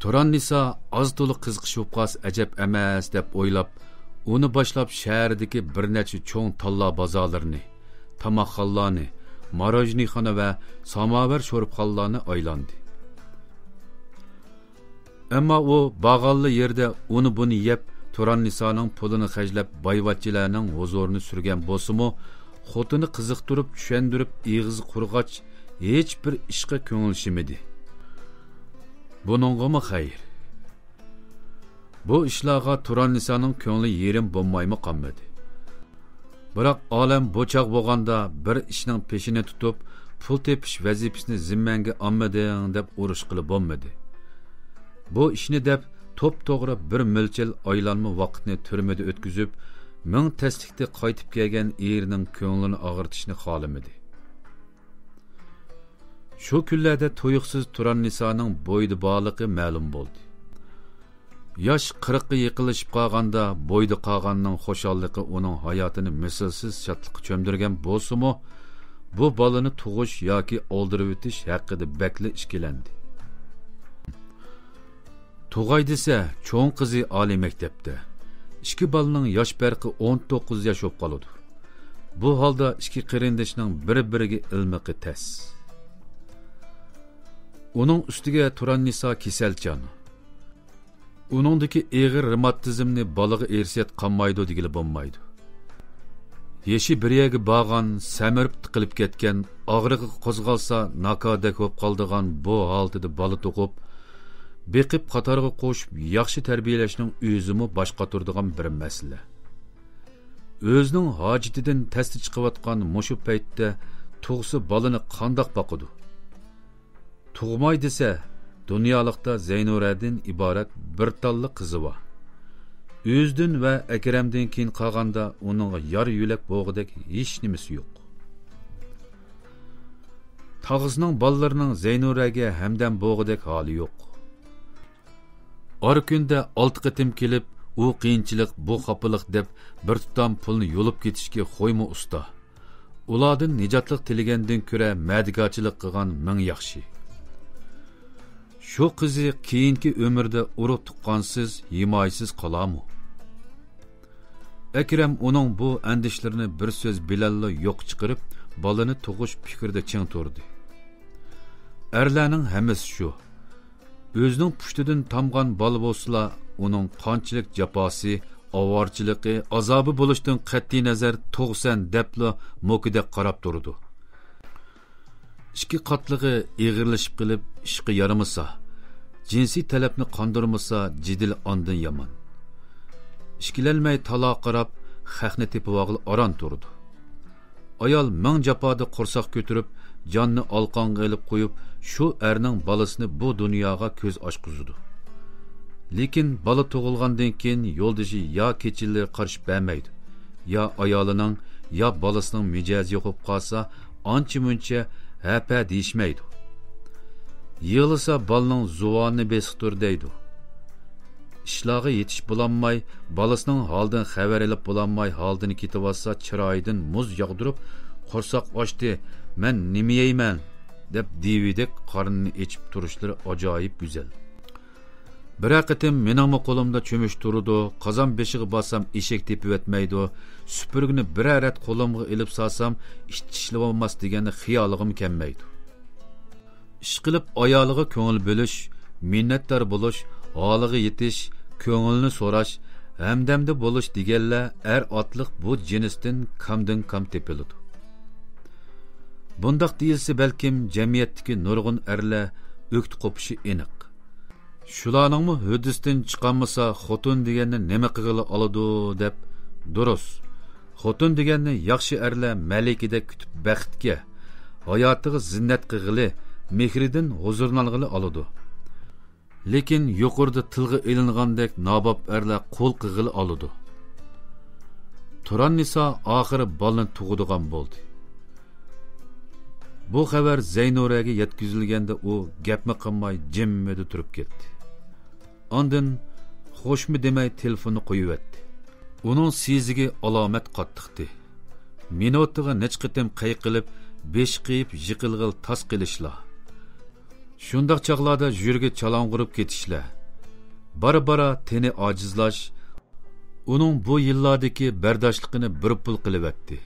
S2: Turan Niso oz to'liq qiziqishib qolsa ajab emas deb o'ylab, uni boshlab shahardagi bir necha cho'ng talla bozorlarini, tamoqxonalarni, marojnixona va samovar sho'ribxonalarni aylandi. Ammo u bag'alli yerda uni buni yeb, Turan Nisoning pulini xajlab boyvachchilarning huzurini surgan bo'lsa-mu, xotini qiziqtirib, tushundirib, eg'izi qurg'ach hech bir ishga ko'ngilshimidi. Buningga xayr. Bu ishlarga Turan Nisoning ko'ngli yerim bo'lmaymi qolmadi. Biroq olam bo'choq bo'lganda bir ishning peshini tutib, pul tepish vazifasini zimmanga olmading deb urush qilib bo'lmadi. Bu ishni deb to'p-to'g'ri bir mo'lchal aylanma vaqtni turmada o'tkazib, ming taslikda qaytib kelgan erining ko'nglini og'irtishni xohlamadi. Shu kunlarda to'yiqsiz turan Nisoning bo'yda borligi ma'lum bo'ldi. Yosh 40ga yaqinlashib qolganda bo'yda qolganning xusholligi uning hayotini mislsiz shodlikqa cho'mdirgan bo'lsa-mu, bu bolani tug'ish yoki o'ldirib o'tish haqida bakli ishkilandi. Tug'ay desa, cho'ng qizi oliy maktabda. İki balaning yosh farqi 19 yosh bo'lib qoladi. Bu holda ikki qarindishning bir-biriga ilmiqi tas. Uning ustiga turan Niso kasalchan. Uningdagi og'ir revmatizmni balaga ersiyat qolmaydi degili bo'lmaydi. Yeshi bir yerga borgan, samirib tiqilib ketgan, og'rig'i qo'zg'alsa nakodek bo'lib qoldigan bu holatda bola tug'ib, beqib qatorga qo'shib yaxshi tarbiyalashning o'zimi boshqa turadigan bir masala. O'zining hojatidan tasdi chiqayotgan mushu paytda tug'si bolani qandoq boqadi? Tug'may desa, dunyolikda Zeynuradin iborat bir talla qizi bor. O'zdan va Akramdan keyin qolganda uning yar yulak bo'g'idek hech nimasi yo'q. Tog'izning bolalarining Zeynuraga hamdam bo'g'idek holi yo'q. Or kunda 6 qitim kelib, u qiyinchilik, bu xafalık deb bir tutam pulni yo'lib ketishga qo'yma usta. Ulardan nijotlik tilagandan ko'ra madigochilik qilgan ming yaxshi. Shu qizi keyingi umrda urug' tuqqansiz, himoyasiz qolamu. Akram uning bu andishlarini bir so'z bilanla yo'q chiqarib, bolani tug'ish fikrida ching turdi. Erlarning hammasi shu. O'zining pushtidan tamgan bola bo'lsa, uning qanchalik jafosi, avorchiligi, azobi bo'lishdan qat'iy nazar tug'san debla mo'kidek qarab turdi. Ikki qatligi eg'irlashib qilib, ishqi yaramasa, jinsiy talabni qondirmasa, jidil ondan yomon. Ishkilanmay taloq qarab, haqni tepib og'il aran turdi. Ayol ming jafoda qursoq ko'tirib, jonni alqonga ilib qo'yib, shu erning bolasini bu dunyoga ko'z ochqizdi. Lekin bola tug'ilgandan keyin yo'ldoshi yo kechillar qarshi bermaydi, yo ayolining, yo bolasining mijozi yo'qib qolsa, ancha-muncha hapa deyishmaydi. Yig'lasa bolaning zuvonni besiqtir deydi. Ishlog'i yetish bulanmay, bolasining holdan xabar olib bulanmay, holdan ketib olsa, chiroyidan muz yog'dirib, qursoq ochdi, men nima yeyman deb dividek qornini ichib turishlari ajoyib go'zal. Bir qitim mening qo'limda cho'mish turdi, qozon beshiga bossam eshak tepib etmaydi, supurgini bir rat qo'limga ilib solsam ishtishlab olmas degani xiyoligim kelmaydi. Ish qilib ayoliga ko'ngil bo'lish, minnatdor bo'lish, holiga yetish, ko'ngilni so'rash, hamdamda bo'lish deganlar er otliq bu jinsdan kamdan kam tepiladi. Bundaq deyilsa balkim jamiyatdagi nurg'un erlar o'kt qo'pishi aniq. Shularningmi hudisdan chiqamasa xotin deganni nima qilg'ili oladi deb durust. Xotin deganni yaxshi erlar malikidek kutib baxtga, hayotiga zinnat qilg'ili, mehridan huzurlang'ili oladi. Lekin yuqorida tilga ilingandek nabob erlar qo'l qilg'ili oladi. Turan Niso oxiri bolani tug'adigan bo'ldi. Bu xabar Zeynuraga yetkazilganda u gapmi qilmay jimmida turib ketdi. Ondan xo'shmi demay telefonni qo'yibdi. Uning siziga alomat qattiqdi. Minutiga nech qitim qayqilib, besh qiyib yiqilg'il tas qilishlar. Shundaq chaqlarda yurga chalong'urib ketishlar. Bara-bara teni ojizlash, uning bu yillardagi bardoshligini bir pul qilibdi.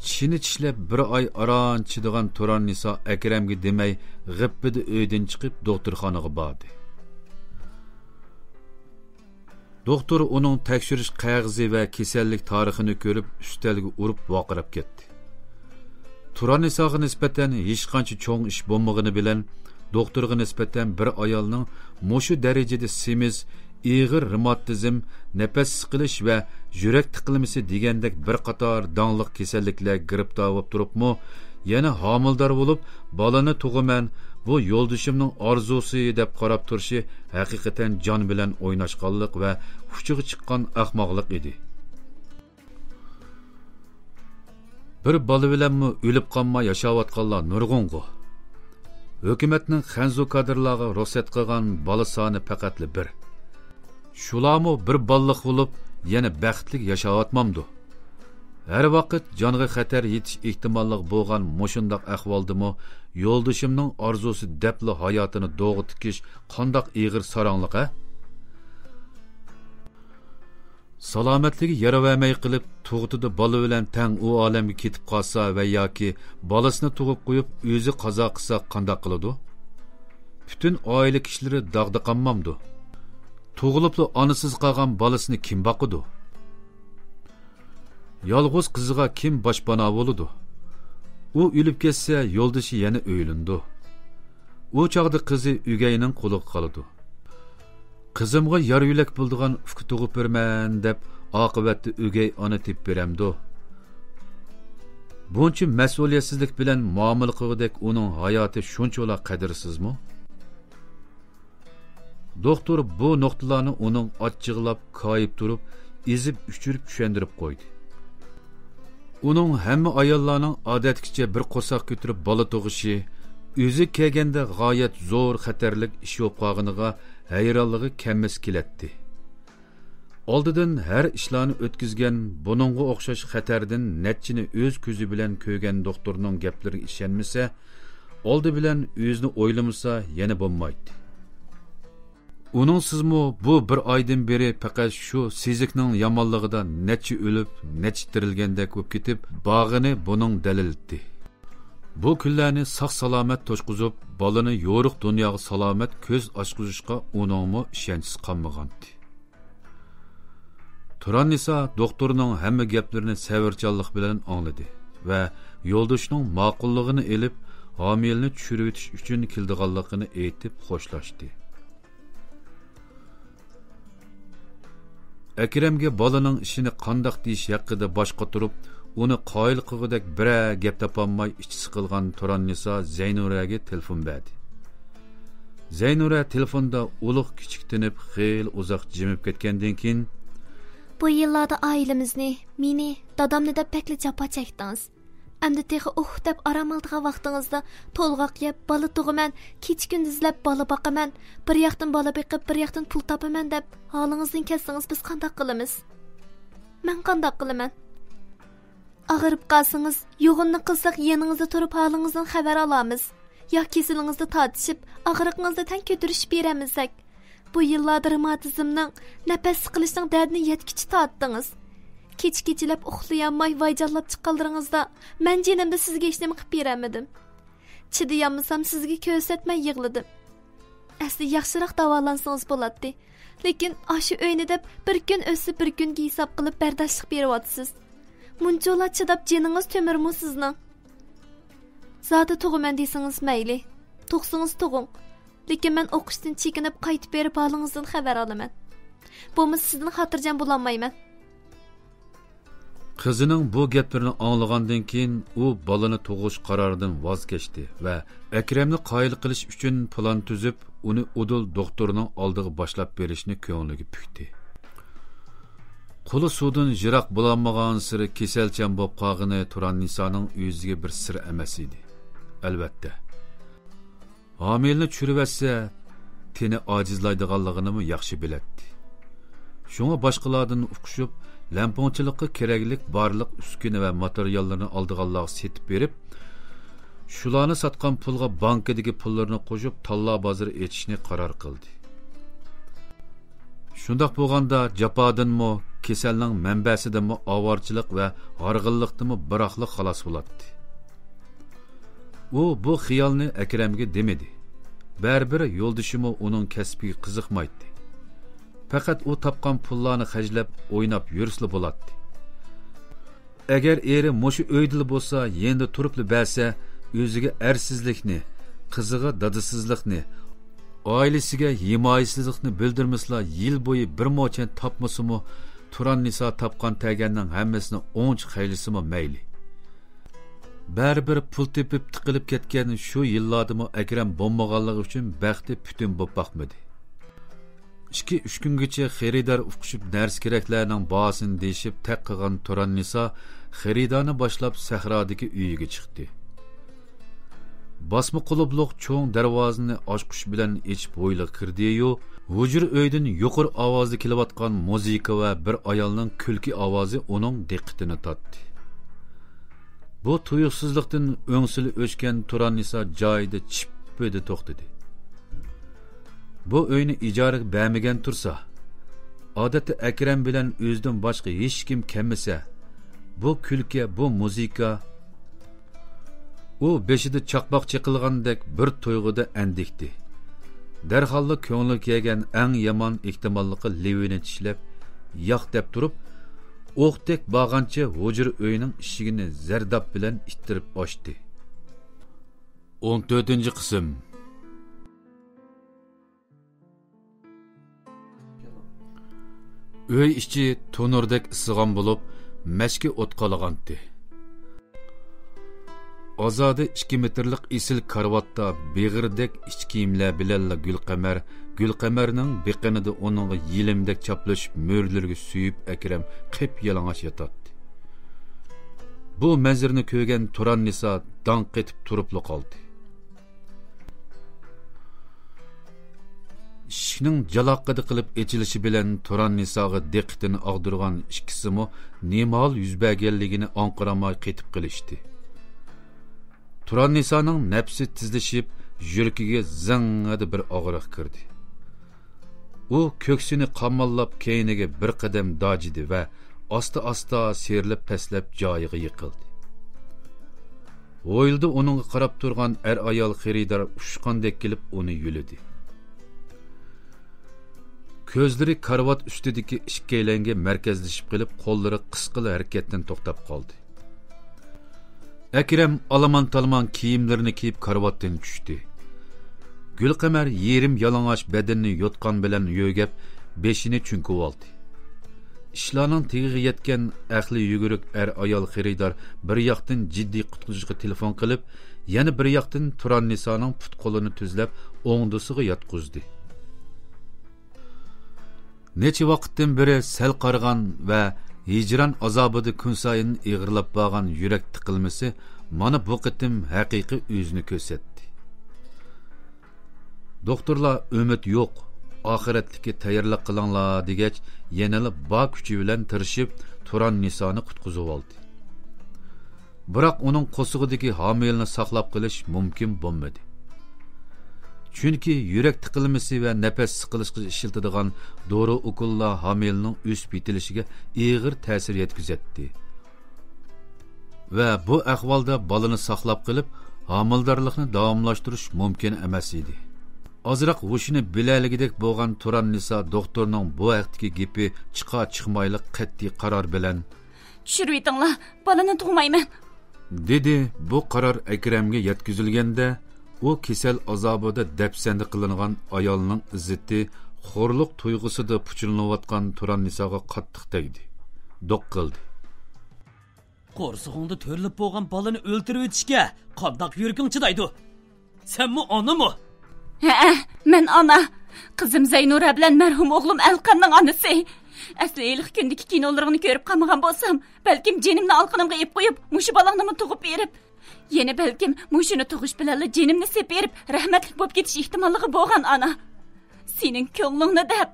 S2: Tishini tishlab bir oy aron chidigan Turan Niso Akramga demay g'ippida uydan chiqib doktorxonaga bordi. Doktor uning tekshirish qog'ozi va kasallik tarixini ko'rib ustalga urib vaqirab ketdi. Turan Nisoga nisbatan hech qancha cho'ng ish bo'lmagani bilan doktorga nisbatan bir ayolning mushu darajada semiz, ig'ir revmatizm, nafas siqilish va yurak tiqilmasi degandek bir qator donliq kasalliklar giribtor bo'lib turibmi, yana homildor bo'lib, balani tug'iman, bu yo'ldishimning orzusi deb qarab turishi haqiqatan jon bilan o'ynashqanlik va huchiga chiqqan ahmoqlik edi. Bir bola bilanmi o'lib qolmay yashayotganlar nurg'ungu. Hukumatning xanzu kadrlarga ruxsat qilgan bola soni faqatli bir. Shularmi bir balliq bo'lib, yana baxtli yashayotmamdi. Her vaqt jonga xatar yetish ehtimolli bo'lgan mushundoq ahvoldimi yo'ldishimning orzusi debli hayotini do'g'ri tikish qandoq ig'ir saranliq a? Salomatligi yaravermay qilib tug'tida bola bilan tang u olamga ketib qolsa va yoki bolasini tug'ib qo'yib o'zi qazo qilsa qandoq qiladi? Bütün oila kishilari dog'da qolmamdi. Tug'ilibli onasiz qolgan bolasini kim boqadi? Yolg'iz qiziga kim boshpana bo'ladi? U o'lib ketsa, yo'ldishi yana o'ylindi. U chaqda qizi o'gayning qo'liga qoladi. Qizimga yar yulak bo'ldigan ufq tug'ib berman deb oqibatda o'gay ona tep beramdi. Buncha mas'uliyatsizlik bilan muomala qilgudek uning hayoti shunchalar qadrsizmi? Doktor bu nuqtalarni uning achchig'lab koyib turib, ezib uchirib tushuntirib qo'ydi. Uning hamma ayollarning odatkicha bir qo'saq ko'tarib bola tug'ishi, o'zi kelganda g'oyat zo'r xatarlik ish bo'lib qolganiga hayronligi kammas kelatdi. Oldidan har ishlarni o'tkazgan, buningga o'xshash xatardan netchini o'z ko'zi bilan ko'rgan doktorning gaplariga ishonmasa, oldi bilan o'zini o'ylamasa yana bo'lmaydi. Uning sizmi bu bir oydan beri faqat shu sezikning yomonligida necha o'lib, necha tirilgandek bo'lib ketib, bog'ini buning dalildi. Bu kunlarni sog' salomat to'shqizib, bolani yo'riq dunyoga salomat ko'z ochqizishga uningmi ishonchsiz qolmagandi. Turanisa doktorning hamma gaplarini savarchanlik bilan angladi va yo'ldoshining ma'qulligini elib, homilni tushirib o'tish uchun keldiganligini aytib xo'shlashdi. Akramga bolaning ishini qandoq deyish haqida boshqa turib, uni qoyil qilgudek bir gap topolmay ichi siqilgan Turanisa Zaynuraga telefon berdi. Zaynura telefonda ulug' kichiktinib, xeyl uzoq jimib ketgandan keyin,
S4: "Bu yillarda oilamizni, meni, dadamni deb pekli jafo chekdingiz. Endi texi deb aram oldigan vaqtingizda to'lg'oq yeb, bola tug'iman, kecha-kunduzlab bola boqaman, bir yoqdan bola beqib, bir yoqdan pul topaman deb holingizdan kelsangiz biz qanday qilamiz? Men qanday qilaman? Og'irib qolsangiz, yo'g'inni qilsak yaningizda turib holingizdan xabar olamiz. Yo kesilingizda tortishib, og'riqingizda tan ko'tarishib beramizsak. Bu yillarda revmatizmning, nafas siqilishning dardini yetkichi tortdingiz. Kecha-kechalab uxlayolmay vayjallab chiqqanlaringizda men jinimda sizga hech nima qilib beramadim. Chidayolmasam sizga ko'rsatmay yig'ladim. Asli yaxshiroq davolansangiz bo'ladi. Lekin ashu o'yni deb bir kun o'sib bir kunga hisob qilib bardoshlik beryapsiz. Muncholar chidab jiningiz to'mirmi sizning? Zodi tug'iman desangiz mayli. Tug'sangiz tug'ing. Lekin men o'qishdan chekinib qaytib berib holingizdan xabar olaman. Bo'lmasa sizning xotirjam bo'lolmayman.
S2: Qizining bu gaplarini anglagandan keyin u bolani tug'ish qaroridan voz kechdi va Akramni qoyil qilish uchun plan tuzib, uni udul doktorning oldiga boshlab berishni ko'ngliga pukdi. Qo'li suvdan jiroq bo'lolmagan siri kasalchan bo'lib qolgani Turannisaning o'ziga bir sir emas edi. Albatta. Homilni tushiribsa, teni ojizlaydiganligini yaxshi biladi. Shunga boshqalardan o'qishib, lamponchilikqa keraklik barliq uskuna va materiallarni oldiganlarga setib berib, shularni sotgan pulga bankadagi pullarni qo'shib talla bozori etishni qaror qildi. Shundoq bo'lganda jafodanmi, kasalning manbasidanmi ovorchilik va g'arg'inlikdanmi biroqlik xalos bo'ladi. U bu xiyolni Akramga demedi. Baribir yo'ldishimi uning kasbiga qiziqmaydi. Faqat u topgan pullarni xajlab o'ynab yursli bo'ladi. Agar eri mushu o'ydil bo'lsa, endi turibli bersa, o'ziga arsizlikni, qiziga dadisizlikni, oilasiga himoyasizlikni bildirmaslar yil bo'yi bir mo'chan topmasimi, Turanisa topgan taganning hammasini o'nch xaylisimi mayli. baribir pul tepib tiqilib ketgan shu yillardimi Akram bo'lmaganligi uchun baxti butun bo'lib boqmadi. 2-3 kungacha xaridor uqishib dars keraklarning bahosini deyishib taq qilgan Turan Nisa xaridorni boshlab sahrodagi uyiga chiqdi. Basma qulubluq cho'ng darvozani ochqish bilan ichib bo'yliq kirdi-yu, hujur uydan yuqori ovozda kelayotgan muzika va bir ayolning kulki ovozi uning diqqatini tortdi. Bu tuyuqsizlikdan o'ngsili o'chgan Turan Nisa joyida chippada to'xtadi. Bu uyni ijaraga bermagan tursa, odatda Akram bilan o'zidan boshqa hech kim kelmasa, bu kulki, bu muzika u beshida chaqmoq chiqilgandek bir tuyg'uda andikdi. Darhol ko'ngli kelgan eng yomon ehtimollikqa levini tishlab, yo'q deb turib, o'qdek bağancha hujur uyining eshigini zardab bilan ittirib ochdi. 14-qism. Uy ichi tonurdek issigan bo'lib, mashki o't qolgandi. Azadi 2 metrlik isil karvatda beg'irdek iç kiyimlar bilan Gulqamarning biqinida onun yilimdek chaplashib mo'rlarga suyib Akram qip yalang'och yotadi. Bu manzarni ko'rgan Turan Nisa danq etib turib qoldi. Ishning jaloqqida qilib echilishi bilan Turan Nisoga diqqatini og'dirgan ikkisimi nemal yuz berganligini anqiramay qetib qilishdi. Turan Nisoning nafsi tizlashib, yuragiga zang'ada bir og'riq kirdi. U ko'ksini qamollab keyniga bir qadam dojidi va asta serilib pastlab joyiga yiqildi. O'yildi uningga qarab turgan ayol xaridor ushqandek kelib uni yulidi. Ko'zlari karvat ustidagi ikkalanga markazlashib qilib, qo'llari qisqili harakatdan to'xtab qoldi. Akram alaman-talman kiyimlerini kiyib karvatdan tushdi. Gulqamar yerim yalang'och badanni yotgan bilan yo'gab, beshini chunkib oldi. Ishlarning teg'iga yetgan aqli yuguruk ayol xaridor bir yoqdan jiddiy qutqizishga telefon qilib, yana bir yoqdan Turan Nisoning put qo'lini tuzlab, o'ngdisiga yotqizdi. Necha vaqtdan beri sal qargan va hijron azobida kun sayin ig'irlab bo'lgan yurak tiqilmasi mana bu qitim haqiqiy o'zini ko'rsatdi. Doktorlar umid yo'q, oxiratlikka tayyorlik qilinglar degach, yanada bor kuchi bilan tirishib Turan Nisoni qutqizib oldi. Biroq uning qo'sig'idagi homilni saqlab qilish mumkin bo'lmadi. Chunki yurak tiqilmasi va nafas siqilishga ishiltadigan dori ukullar homilning o'sib yetilishiga og'ir ta'sir yetkazadi. Va bu ahvolda bolani saqlab qilib, homildorlikni davomlashtirish mumkin emas edi. Ozroq hushini bilaligidek bo'lgan Turan Niso doktorning bu vaqtdagi gapi chiqmaylik qat'iy qaror bilan
S3: "Tushirib etinglar, bolani tug'mayman"
S2: dedi. Bu qaror Akramga yetkazilganda u kasal azobida dafsanda qilingan ayolning izzati, xo'rliq tuyg'usida puchilnayotgan Turan Nisoga qattiq tegdi. Doq qildi.
S1: Qo'rsig'ingda to'rilib bo'lgan bolani o'ltirib o'tishga qandoq yuraging chidaydi? Senmi onami?
S3: Ha, men ana. Qizim Zaynura bilan marhum o'g'lim Alqanning onasi. Asli ilk kundagi kinolarini ko'rib qolmagan bo'lsam, balkim jenimni alqinimga ep qo'yib, mushu balangni tug'ib berib, yana balkim mushuni tug'ish bilan jenimni sep berib, rahmatli bo'lib ketish ehtimolligi bo'lgan ana. Sening ko'nglingni deb,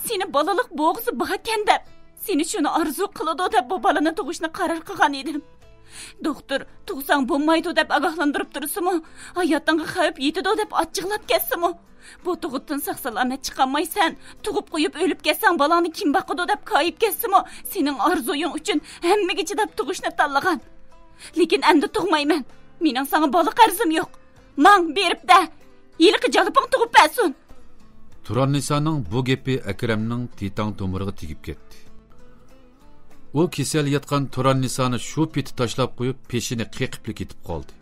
S3: seni bolalik bo'g'zi baqakan deb, seni shuni orzu qiladi deb bu balani tug'ishni qaror qilgan edim. Doktor, tug'sang bo'lmaydi deb ogohlantirib tursa-mu, hayotingga xavf yetadi deb achchiqlab ketsa-mu, bu tug'utdan sog'-salomat chiqolmaysan, tug'ib qo'yib o'lib ketsang bolangni kim boqadi deb koyib ketsa-mu, sening orzuying uchun hammaga chidab tug'ishni tanlagan. Lekin endi tug'mayman. Mening sana bola qarzim yo'q. Mang berib-da, yilqi jaliping tug'ib bersin.
S2: Turan Nisoning bu gapi Akramning titang tomiriga tegib ketdi. U kasal yotgan Turan Nisoni shu peti tashlab qo'yib, peshini qiqibli ketib qoldi.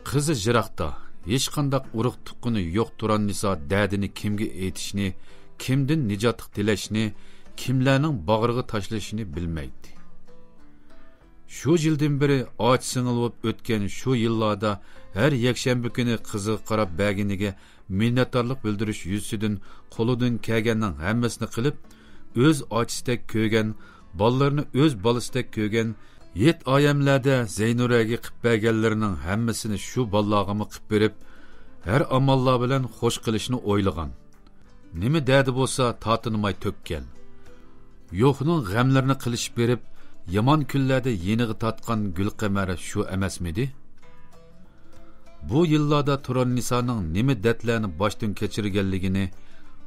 S2: Qizi jiroqda, hech qanday urug' tuqquni yo'q Turan Niso dardini kimga aytishni, kimdan nijotlik tilashni, kimlarning bag'riga tashlashini bilmaydi. Şu yıldan beri ağaç sınılıp ötken şu yıllarda her yakshanba kuni qiziga qarab baginiga minnatdorlik bildirish yuzsidan qo'lidan kelganning hammasini qilib, o'z ochisidek ko'rgan, bolalarini o'z bolasidek ko'rgan, yet oyamlarda Zaynuraga qilib berganlarining hammasini shu bollarga qilib berib, har amallar bilan xo'sh qilishni o'ylagan. Nima derdi bo'lsa tatinmay tökkan. Yo'qning g'amlarini qilish berib, yomon kunlarda yeniga tatgan Gulqamar shu emasmidi? Bu yillarda Turan Nisoning nima dardlarni boshdan kechirganligini,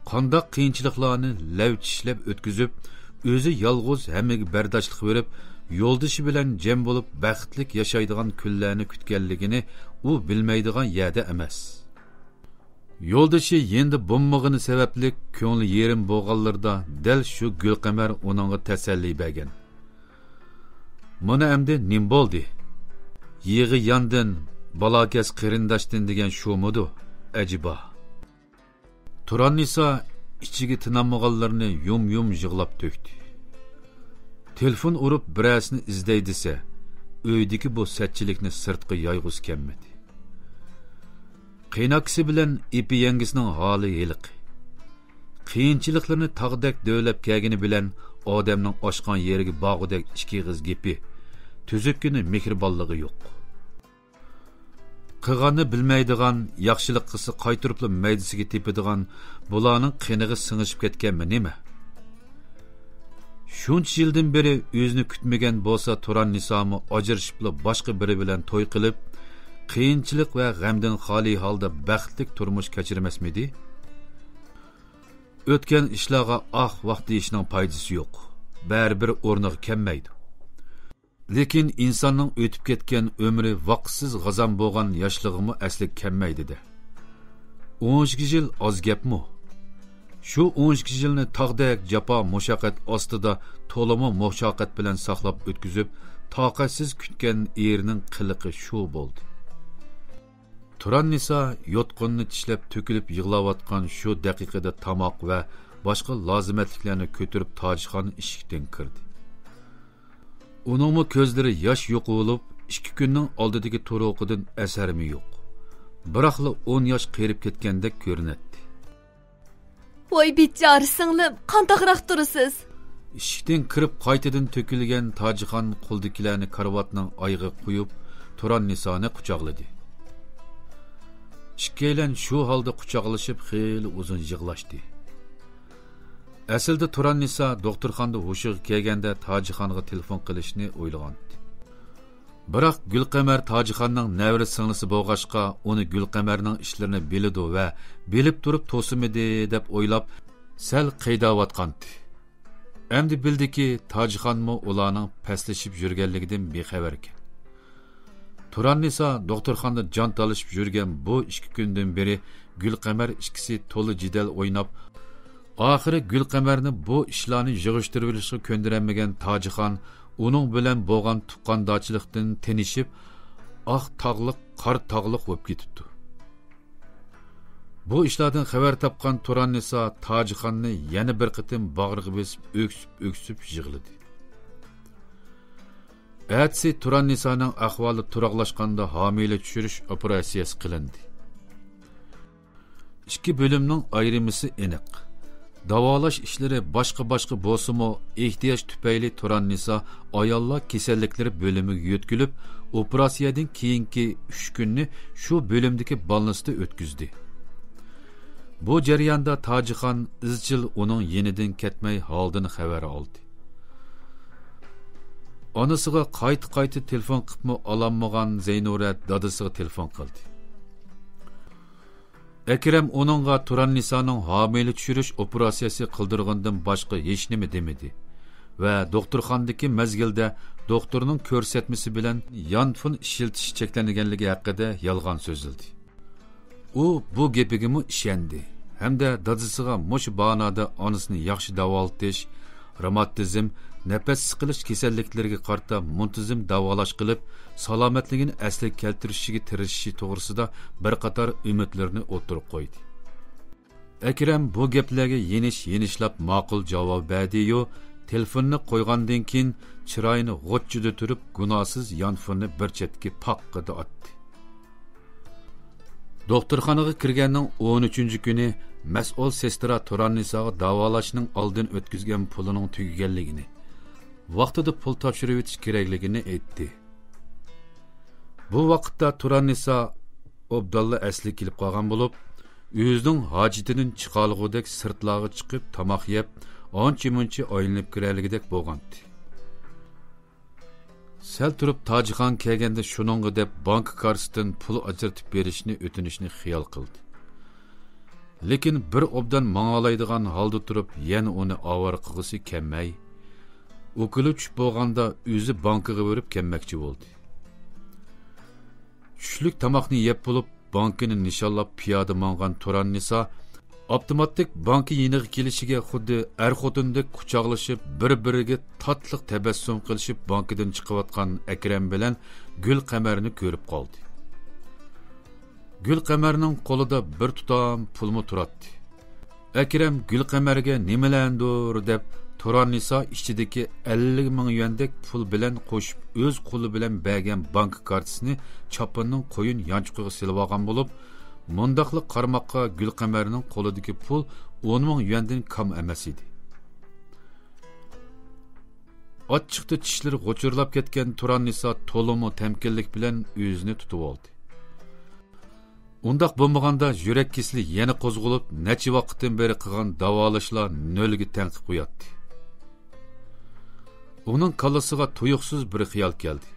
S2: qanday qiyinchiliklarni lavchishlab o'tkazib, o'zi yolg'iz hammaga bardoshlik berib, yo'ldoshi bilan jam bo'lib baxtlik yashaydigan kunlarni kutganligini u bilmaydigan yerda emas. Yo'ldoshi endi bo'lmag'ini sababli ko'ngli yerim bo'lganlarda dal shu Gulqamar uningga tasalli bergan. Mana endi nim bo'ldi? Yig'i yandin, balokas qarindoshdan degan shumidi? Ajiba. Turan Niso ichiga tinamaganlarni yum-yum yig'lab to'kdi. Telefon urib birasini izday desa, uydagi bu satchilikni sirtqa yoyg'uz kelmadi. Qiynoqsi bilan ipi yangisining holi yeliq. Qiyinchiliklarni tog'dak dövlab kelgini bilan odamning oshqan yeriga bog'idek ikki qiz gepi, tuzukgini mehribonligi yo'q. Qilganni bilmaydigan, yaxshilik qilsa qaytiribli maydisiga tepadigan bularning qiniga singishib ketganmi nima? Shuncha yildan beri o'zini kutmagan bo'lsa Turan Nisomi ajrashibli boshqa biri bilan to'y qilib, qiyinchilik va g'amdan xoli holda baxtli turmush kechirmasmidi? O'tgan ishlarga vaqt deyishning foydasi yo'q. Baribir o'rniga kelmaydi. Lekin insonning o'tib ketgan umri vaqtsiz g'azam bo'lgan yoshlig'imi asli kelmaydi-da. 12 yil oz gapmi? Shu 12 yilni tog'dak jafo mushaqqat ostida to'lama mushaqqat bilan saqlab o'tkazib, toqatsiz kutgan erining qiliqi shu bo'ldi. Turan Niso yotqinni tishlab to'kilib yig'layotgan shu daqiqada tamoq va boshqa lozimatliklarni ko'tarib Tojixon eshikdan kirdi. Uningmi ko'zlari yosh yo'qolib, 2 kunning oldidagi turuqidan asarmi yo'q. Biroqla 10 yosh qerib ketgandek ko'rinadi.
S4: Voy bichar singlim, qandoqroq tursiz?
S2: Eshikdan kirib qaytadan to'kilgan Tojixon qo'ldagilarni karvatning oyig'iga qo'yib, Turan Nisoni quchoqladi. Ikkilan shu holda quchoqlashib xeyli uzun yig'lashdi. Aslida Turan Niso doktorxonada hushiga kelganda Tojixonga telefon qilishni o'ylagandi. Biroq Gulqamar Tojixonning navri singlisi bo'lg'achqa, uni Gulqamarning ishlarini biladi va bilib turib to'simidi deb o'ylab, sal qiydayotgandi. Endi bildiki, Tojixonmi ularning pastlashib yurganligidan bexabar ekan. Turan Niso doktorxonada jon talishib yurgan bu 2 kundan beri Gulqamar ikkisi to'li jidal o'ynab, oxiri Gulqamarni bu ishlarni yig'ishtirib olishga ko'ndiramagan Tojixon uning bilan bo'lgan tuqqandochilikdan tinishib, tog'liq, qor tog'liq bo'lib ketibdi. Bu ishlardan xabar topgan Turan Niso Tojixonni yana bir qitim bag'riga besib, o'ksib yig'ladi. Әтсі Turan Nisoning ahvoli turaqlashganda homila tushirish operatsiyasi qilindi. 2 bo'limning ayrimisi aniq. Davolash ishlari boshqa bo'lsa-mu, ehtiyoj tufayli Turan Niso ayollar kasalliklari bo'limiga yo'tkilib, operatsiyadan keyingi 3 kunni shu bo'limdagi balnisda o'tkazdi. Bu jarayonda Tojixon izchil uning yenidan ketmay holdan xabar oldi. Onasiga qayta telefon qilib ololmagan Zaynura dadasiga telefon qildi. Akram uningga Turan Nisoning homila tushirish operatsiyasi qildirgandan boshqa hech nima demadi va doktorxonadagi mazgilda doktorning ko'rsatmasi bilan yonfun ishiltish cheklanganligi haqida yolg'on so'zildi. U bu gapigami ishondi hamda dadasiga mush banoda onasini yaxshi davolatish, revmatizm, nafas siqilish kasalliklariga qarta muntazam davolash qilib, salomatligini asliga keltirishiga tirishishi to'g'risida bir qator umidlarni o'tirib qo'ydi. Akram bu gaplarga yenishlab ma'qul javob berdi-yu, telefonni qo'ygandan keyin chiroyini g'o'chchida turib gunohsiz yonfonni bir chetga paqqida otdi. Doktorxonaga kirganning 13-kuni mas'ul sestra Turannisoga davolashning oldin o'tkazgan pulining tugaganligini, vaqtida pul topshirib o'tish kerakligini aytdi. Bu vaqtda Turanniso obdalla asli kelib qolgan bo'lib, o'zining hojatidan chiqalg'udek sirtlarga chiqib tomoq yeb, ancha-muncha oylanib kirarligidek bo'lgandi. Sel turib Tojixon kelganda shuningga deb bank kartasidan pul ajratib berishni o'tinishni xiyol qildi. Lekin bir obdan mang'alaydigan holda turib, yana uni avor qilg'isi kelmay, o'kili tushib bo'lganda o'zi bankaga berib kelmoqchi bo'ldi. Tushlik tomoqni yeb bo'lib, bankini nishonlab piyoda mang'an Turanniso avtomatik banki yeniga kelishiga xuddi xo'tindek quchoqlashib, bir-biriga tatliq tabassum qilishib bankidan chiqayotgan Akram bilan Gulqamarni ko'rib qoldi. Gulqamarning qo'lida bir tutam pulmi turadi. Akram Gulqamarga nimalandir deb Turanniso ichidagi 50 ming yuandek pul bilan qo'shib o'z qo'li bilan bergan bank kartasini chopinning qo'yin yanchiqiga silib olgan bo'lib, mundaqli qarmoqqa Gulqamarning qo'lidagi pul 10 ming yuandan kam emas edi. Ochiqda tishlari g'o'chirlab ketgan Turanniso to'limi tamkinlik bilan o'zini tutib oldi. Undaq bo'lmaganda yurak kesili yana qo'zg'alib, necha vaqtdan beri qilgan davolashlar nolga tanqib qo'yatdi. Uning kallasiga tuyuqsiz bir xiyol keldi.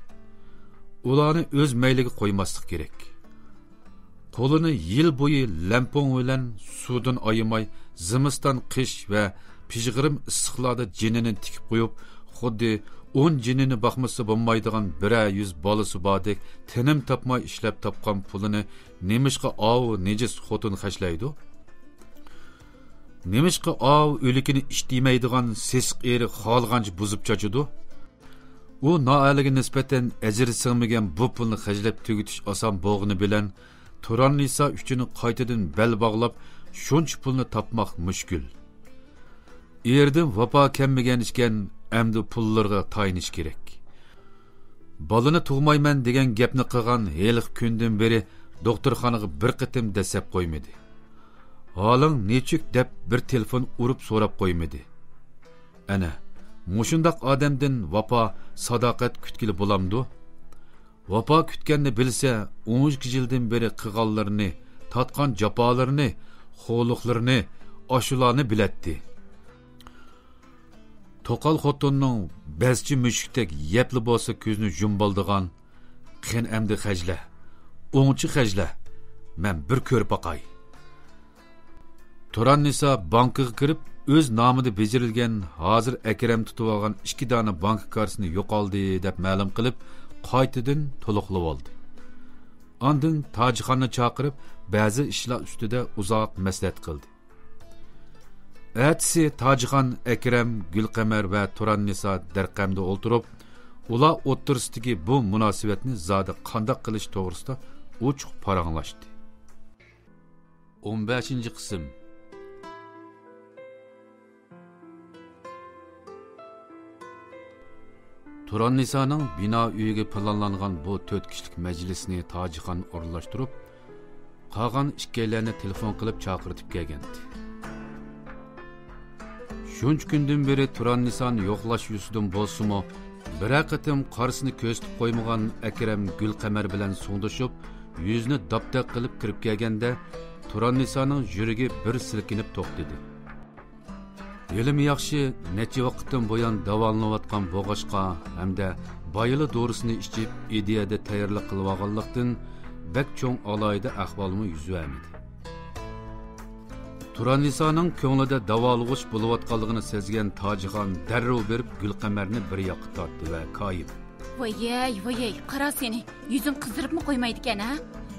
S2: Ularni o'z mayliga qo'ymaslik kerak. Qo'lini yil bo'yi lampon bilan suvdan ayimay, zimiston qish va pishg'irim issiqlarda jinini tikib qo'yib, xuddi 10 jinini baxmasa bo'lmaydigan 100 bolasi bordek tinim topmay ishlab topgan pulini nemishqa ov nejis xotin xashlaydi? Nemishqa ov o'likini ishtimaydigan sesiq eri xolg'anch buzib chochidi? U noaliga nisbatan ajr sig'magan bu pulni xajlab tugutish oson bo'lg'ini bilan Turanniso uchun qaytadan bel bog'lab, shuncha pulni topmoq mushkul. Erdim vafo kelmagan ekan, endi pullarga tayinish kerak. Balini tug'mayman degan gapni qilgan heliq kundan beri doktorxonaga bir qitim dasab qo'ymadi. Haling nechuk deb bir telefon urib so'rab qo'ymadi. Ana, mushundaq odamdan vafo, sadoqat kutgili bo'lamdi. Vafo kutganni bilsa, 12 yildan beri qilganlarini, tatgan jafolarini, xo'liqlarini, ashularni bilatdi. Toqal xotinning bazchi mushukdek yepli bo'lsa ko'zni jumbaldigan qin amdi xajla, o'ngchi xajla, men bir ko'rib boqay. Turanniso bankaga kirib, o'z nomida bejirilgan, hozir Akram tutib olgan 2 dona bank kartasini yo'qoldi deb ma'lum qilib, qaytadan to'liqlab oldi. Ondan Tojixonni chaqirib, ba'zi ishlar ustida uzoq maslahat qildi. Ertasi Tojixon, Akram, Gulqamar va Turanniso darqamda o'ltirib, ular o'ttirsidagi bu munosabatni zoda qanday qilish to'g'risida ochiq paranglashdi. 15-qism. Turannisoning bino uyiga planlangan bu 4 kishilik majlisni Tojixon o'rinlashtirib, qolgan ikkilarni telefon qilib chaqirtib kelgandi. Shuncha kundan beri Turannisoni yo'qlash yusidan bo'lsa-mu, bir qatim qarsini ko'zitib qo'ymagan Akram Gulqamar bilan so'ngdashib, yuzini daptaq qilib kirib kelganda, Turannisoning yuragi bir silkinib to'xtadi. Yelim yaxshi necha vaqtdan bo'yon davolanayotgan bo'g'ashqa hamda bayili dorisini ichib, ideyada tayyorlik qilib olganlikdan bak cho'ng alayda ahvolmi yuz vermedi. Turannisoning ko'nglida davolug'ish bo'layotganligini sezgan Tojixon darrov berib Gulqamarni bir yoqqa tortdi va koyib.
S3: Voy, qara seni, yuzing qiziribmi qo'ymaydi ekan, ha?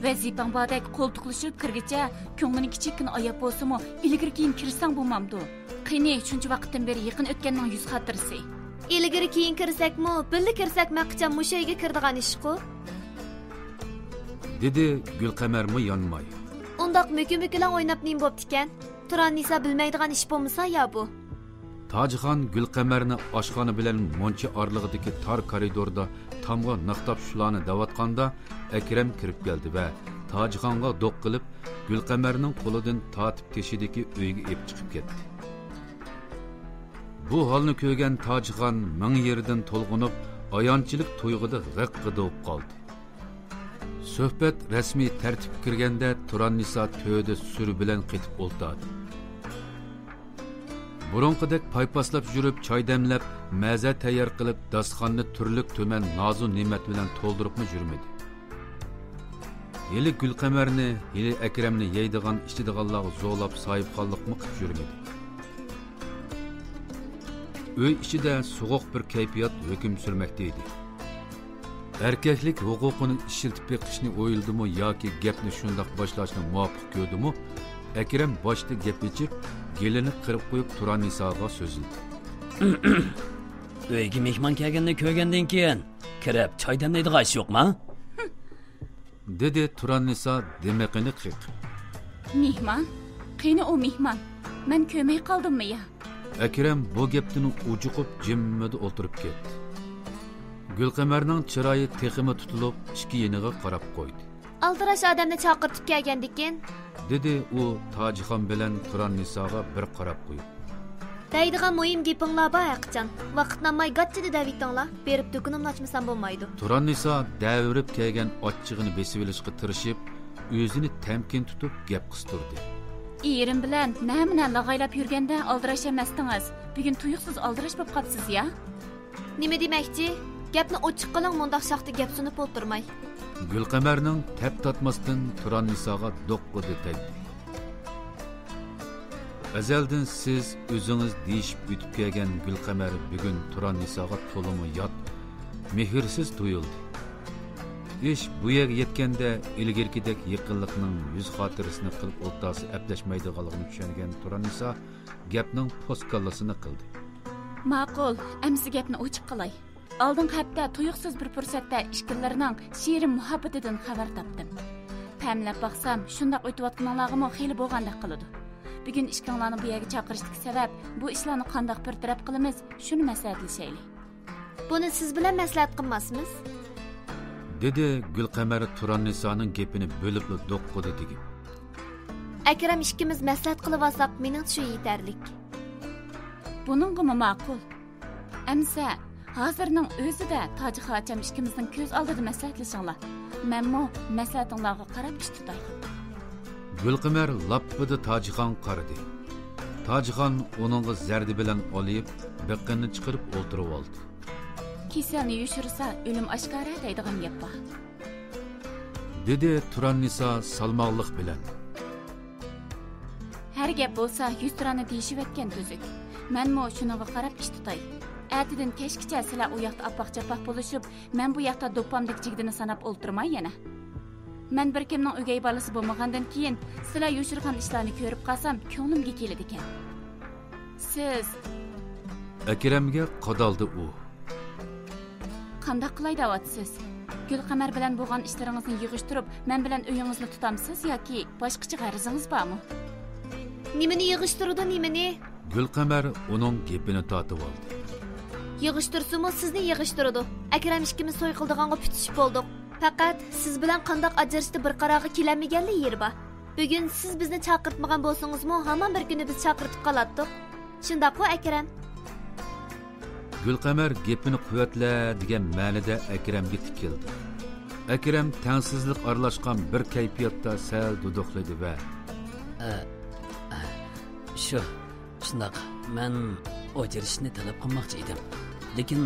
S3: Vazifang bordek qo'ltiqlashib kirgicha, ko'ngling kichikkin oyap bo'lsa-mu, ilgari keyin kirsang bo'lmamdi. Qani, shuncha vaqtdan beri yaqin o'tganning yuz xotirasi.
S4: Ilgari keyin kirsakmi, birga kirsak maqcham mushayiga kirdigan ish-ku.
S2: Dedi Gulqamarmi yonmay.
S4: Undaq mükümükülen oynap nim bo'pti ekan. Turanniso bilmaydigan ish bo'lmasa ya bu.
S2: Tacixon Gulqamarni oshxona bilan moncha orlig'idagi tor koridorda tamg'a naqtab shularni davatqanda Akram kirib keldi va Tacixonga do'q qilib Gulqamarning qo'lidan tortib teshidagi uyga ep chiqib ketdi. Bu holni ko'rgan Tacixon ming yerdan to'lg'inib, ayonchilik tuyg'uda g'iq-g'idob qoldi. Suhbat rasmiy tartib kirganda Turannisa to'yda sur bilan qetib o'ltirdi. Burunqidek paypaslab yurib, choy damlab, maza tayyor qilib, dasxonni turlik tuman nozu ne'mat bilan to'ldiribmi yurmadi. Yili Gulqamarni, yili Akramni yeydigan, ichadiganlarga zo'lab sohibxonlikmi qilib yurmadi. Uy ichida so'g'uq bir kayfiyat hukm surmoqda edi. Erkaklik huquqini ishiltib beqishni o'yildimi yoki gapni shundoq boshlashni muvofiq ko'rdimi? Akram boshda gap ichib, gelini qirib qo'yib Turanisaga so'zildi.
S1: Uyga mehmon kelganini ko'rgandan keyin kirib choy damlaydigan ish yo'qmi?
S2: Dedi Turanisa demeqini qiq.
S3: Mehmon? Qani o mehmon? Men ko'may qoldimmi ya?
S2: Akram bu gapni ujuqib jimmida o'tirib ketdi. Gulqamarning chiroyi teximi tutilib, ikki yeniga qarab qo'ydi.
S4: Aldirash odamni chaqirtib kelgandikin,
S2: dedi u Tacixon bilan Turanisaga bir qarab qo'yib.
S4: Deydigan muhim gapinglar bor Aqjan. Vaqtlanmay gatchida davitinglar, berib do'kunimni ochmasam bo'lmaydi.
S2: Turanisa davrib kelgan ochchig'ini besib olishga tirishib, o'zini tamkin tutib gap qistirdi.
S3: Erim bilan namina lag'aylab yurganda aldirash emasdingiz. Bugun tuyuqsiz aldirash bo'lib qopsiz ya?
S4: Nima demakchi? Gapni ochiq qiling, mundaq shaqti gap sunib o'tirmay.
S2: Gulqamarning tap tatmasdan Turanisaga do'qqidi tegdi. Azaldan siz o'zingiz deyishib o'tib kelgan Gulqamar bugun Turanisaga to'limi yot, mehrsiz tuyuldi. Ish bu yerga yetganda ilgirkidek yaqinlikning yuz xotirasini qilib o'rtasi ablashmaydiganligini tushungan Turanisa gapning poskallasini qildi.
S3: Ma'qul, amsi gapni ochiq qilay. Aldingi hafta tuyuqsiz bir fursatda ishqillarining shirin muhabbatidan xabar topdim. Pamlab baqsam, shundoq o'tayotganlarga xeyli bo'lgandek qiladi. Bugun ishqinglarni bu yerga chaqirishdagi sabab bu ishlarni qanday bir taraf qilamiz, shuni maslahatlashaylik.
S4: Buni siz bilan maslahat qilmasmiz?
S2: Dedi Gulqamar Turanisaning gapini bo'lib do'qqidi degib.
S4: Akram ikkimiz maslahat qilib olsak, mening shu yetarlik.
S3: Buningga ma'qul. Amsa hozirning o'zida Tojixocham ikkimizning ko'z oldida maslahatlashinglar. Menmo maslahatinglarga qarab ish tutay.
S2: Gulqamar lappida Tojixon qaradi. Tojixon uningga zardi bilan olib, biqqini chiqarib o'tirib oldi. Kiselni
S3: yushirsa, o'lim oshkora deydigan gap bor.
S2: Dedi Turanisa salmoqlik bilan.
S3: Har gap bo'lsa, 100 turani deyishib etgan tuzuk. Menmo shuningga qarab ish tutay. Atidan kechgacha sizlar u yoqda apaq-chapaq bo'lishib, men bu yoqda do'ppamdek jigdini sanab o'ltirmay yana. Men bir kimning o'gay bolasi bo'lmagandan keyin sizlar yushirgan ishlarni ko'rib qolsam, ko'nglimga keladi ekan. Siz
S2: Akramga qadaldi u.
S3: Qanday qilay deyapsiz? Gulqamar bilan bo'lgan ishlaringizni yig'ishtirib, men bilan uyingizni tutamsiz yoki boshqacha g'arizingiz bormi?
S4: Nimani yig'ishtirdi, nimani?
S2: Gulqamar uning gapini tortib oldi.
S4: Yig'ishtirsimi, sizni yig'ishtirdi. Akram ikkimiz to'y qildiganga pitishib bo'ldik. Faqat siz bilan qanday ajrashda bir qarorga kelolmaganlik yeri bor. Bugun siz bizni chaqirtmagan bo'lsangizmi, hamon bir kuni biz chaqirtib qolatdik. Shundaqmi Akram?
S2: Gulqamar gapini quvvatla degan ma'noda Akramga tikildi. Akram tangsizlik aralashgan bir kayfiyatda sal duduqladi va
S1: shundoq men o'chirishni talab qilmoqchi edim. Lekin